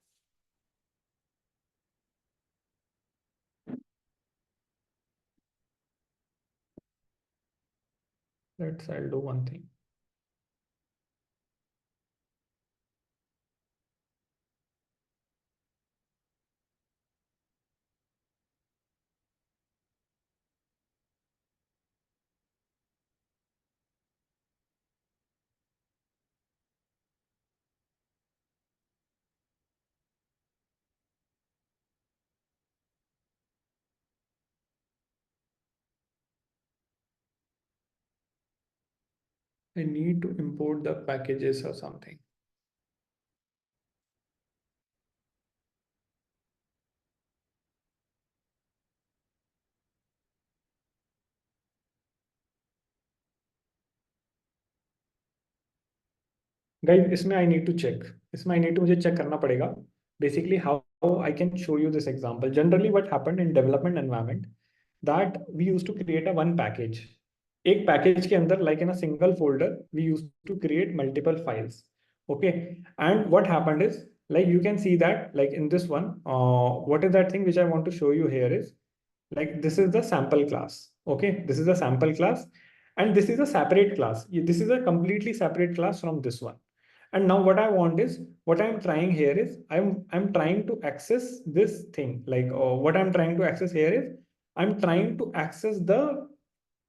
I'll do one thing. I need to import the packages or something. Guys, इसमें I need to check. इसमें I need to मुझे check करना पड़ेगा. Basically, how I can show you this example. Generally, what happened in development environment that we used to create a one package. एक package के अंदर, like in a single folder, we used to create multiple files. Okay, and what happened is, like you can see that, like in this one, what is that thing which I want to show you here is, like this is the sample class. Okay, this is the sample class, and this is a separate class. This is a completely separate class from this one. And now what I want is, what I'm trying here is, I'm trying to access this thing. Like what I'm trying to access here is, I'm trying to access the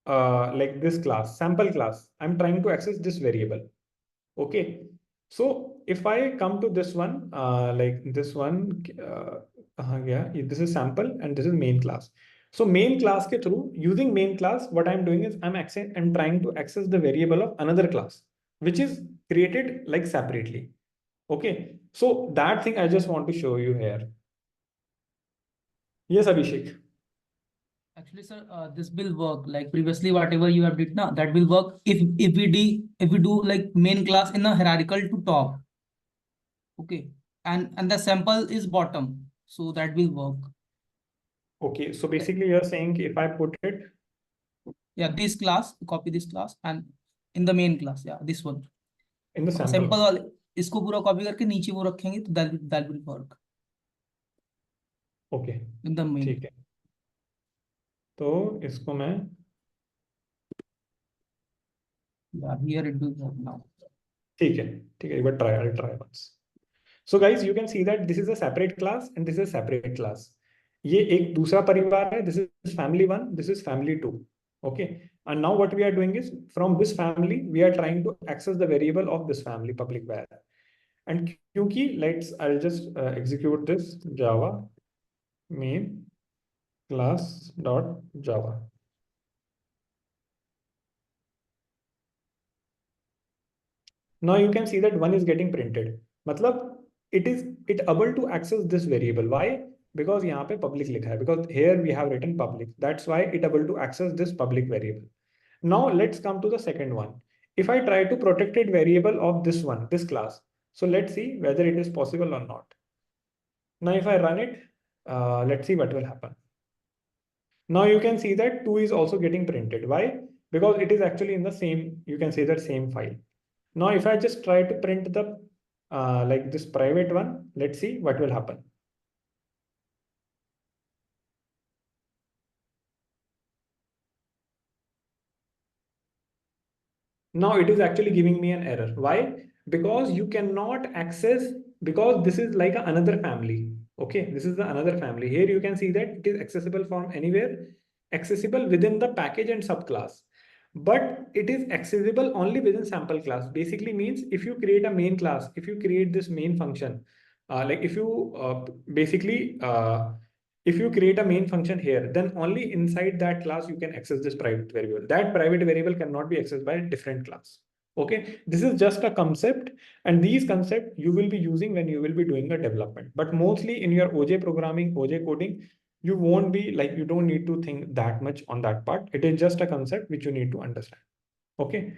like this class, sample class. I'm trying to access this variable. Okay, so if I come to this one, like this one, yeah, this is sample and this is main class. So main class ke through, using main class, what I'm doing is I'm trying to access the variable of another class, which is created like separately. Okay, so that thing I just want to show you here. Yes, Abhishek. Actually, sir, this will work like previously whatever you have did now, that will work if we do like main class in a hierarchical to top. Okay, and the sample is bottom, so that will work. Okay, so basically you're saying if I put it, Yeah, this class, copy this class and in the main class, yeah, this one. in the sample. Sample वाले इसको पूरा copy करके नीचे वो रखेंगे तो that will work. Okay, In the main. ठीक है. तो इसको मैं, Yeah, here it will work now. ठीक है, एक बार I'll try once. So guys, you can see that this is a separate class and this is a separate class. ये एक दूसरा परिवार है. This is family 1, this is family 2. Okay, and now what we are doing is, from this family we are trying to access the variable of this family, public var. And क्योंकि I'll just execute this java main class dot java. Now you can see that one is getting printed. मतलब it able to access this variable. Why? Because यहाँ पे public लिखा है. Because here we have written public. That's why it able to access this public variable. Now let's come to the second one. If I try to protected variable of this one, this class, so let's see whether it is possible or not. Now if I run it, let's see what will happen. Now you can see that 2 is also getting printed. Why? Because it is actually in the same, you can say that same file. Now if I just try to print the like this private one, let's see what will happen. Now it is actually giving me an error. Why? Because you cannot access, because this is like another family. Okay, this is the another family. Here you can see that it is accessible from anywhere, accessible within the package and subclass. But it is accessible only within sample class. Basically means if you create a main class, if you create this main function, like if you basically if you create a main function here, then only inside that class you can access this private variable. That private variable cannot be accessed by a different class. Okay, this is just a concept, and these concepts you will be using when you will be doing a development. But mostly in your OJ programming, OJ coding, you won't be like, you don't need to think that much on that part. It is just a concept which you need to understand. Okay.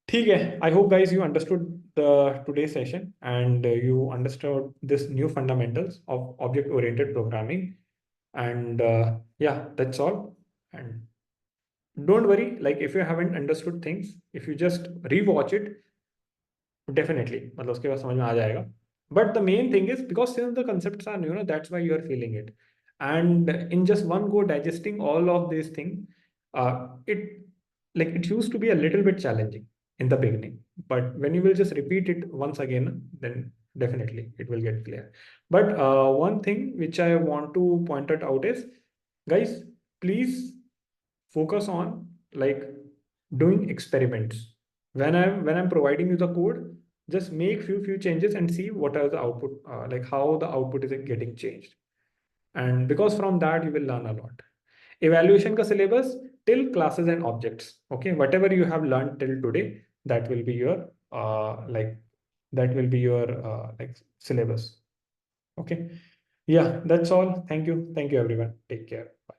ठीक है. I hope guys you understood the today's session, and you understood this new fundamentals of object oriented programming. And yeah, that's all. And don't worry, like if you haven't understood things, if you just rewatch it, definitely मतलब उसके बाद समझ में आ जाएगा. But the main thing is, because since the concepts are new, that's why you are feeling it. And in just one go digesting all of these things, it like it used to be a little bit challenging in the beginning. But when you will just repeat it once again, then definitely it will get clear. But one thing which I want to point it out is, guys, please focus on like doing experiments. When I'm providing you the code, just make few changes and see what are the output, like how the output is getting changed. And because from that you will learn a lot. Evaluation ka syllabus till classes and objects. Okay, whatever you have learned till today, that will be your like like syllabus. Okay, yeah, that's all. Thank you everyone. Take care. Bye.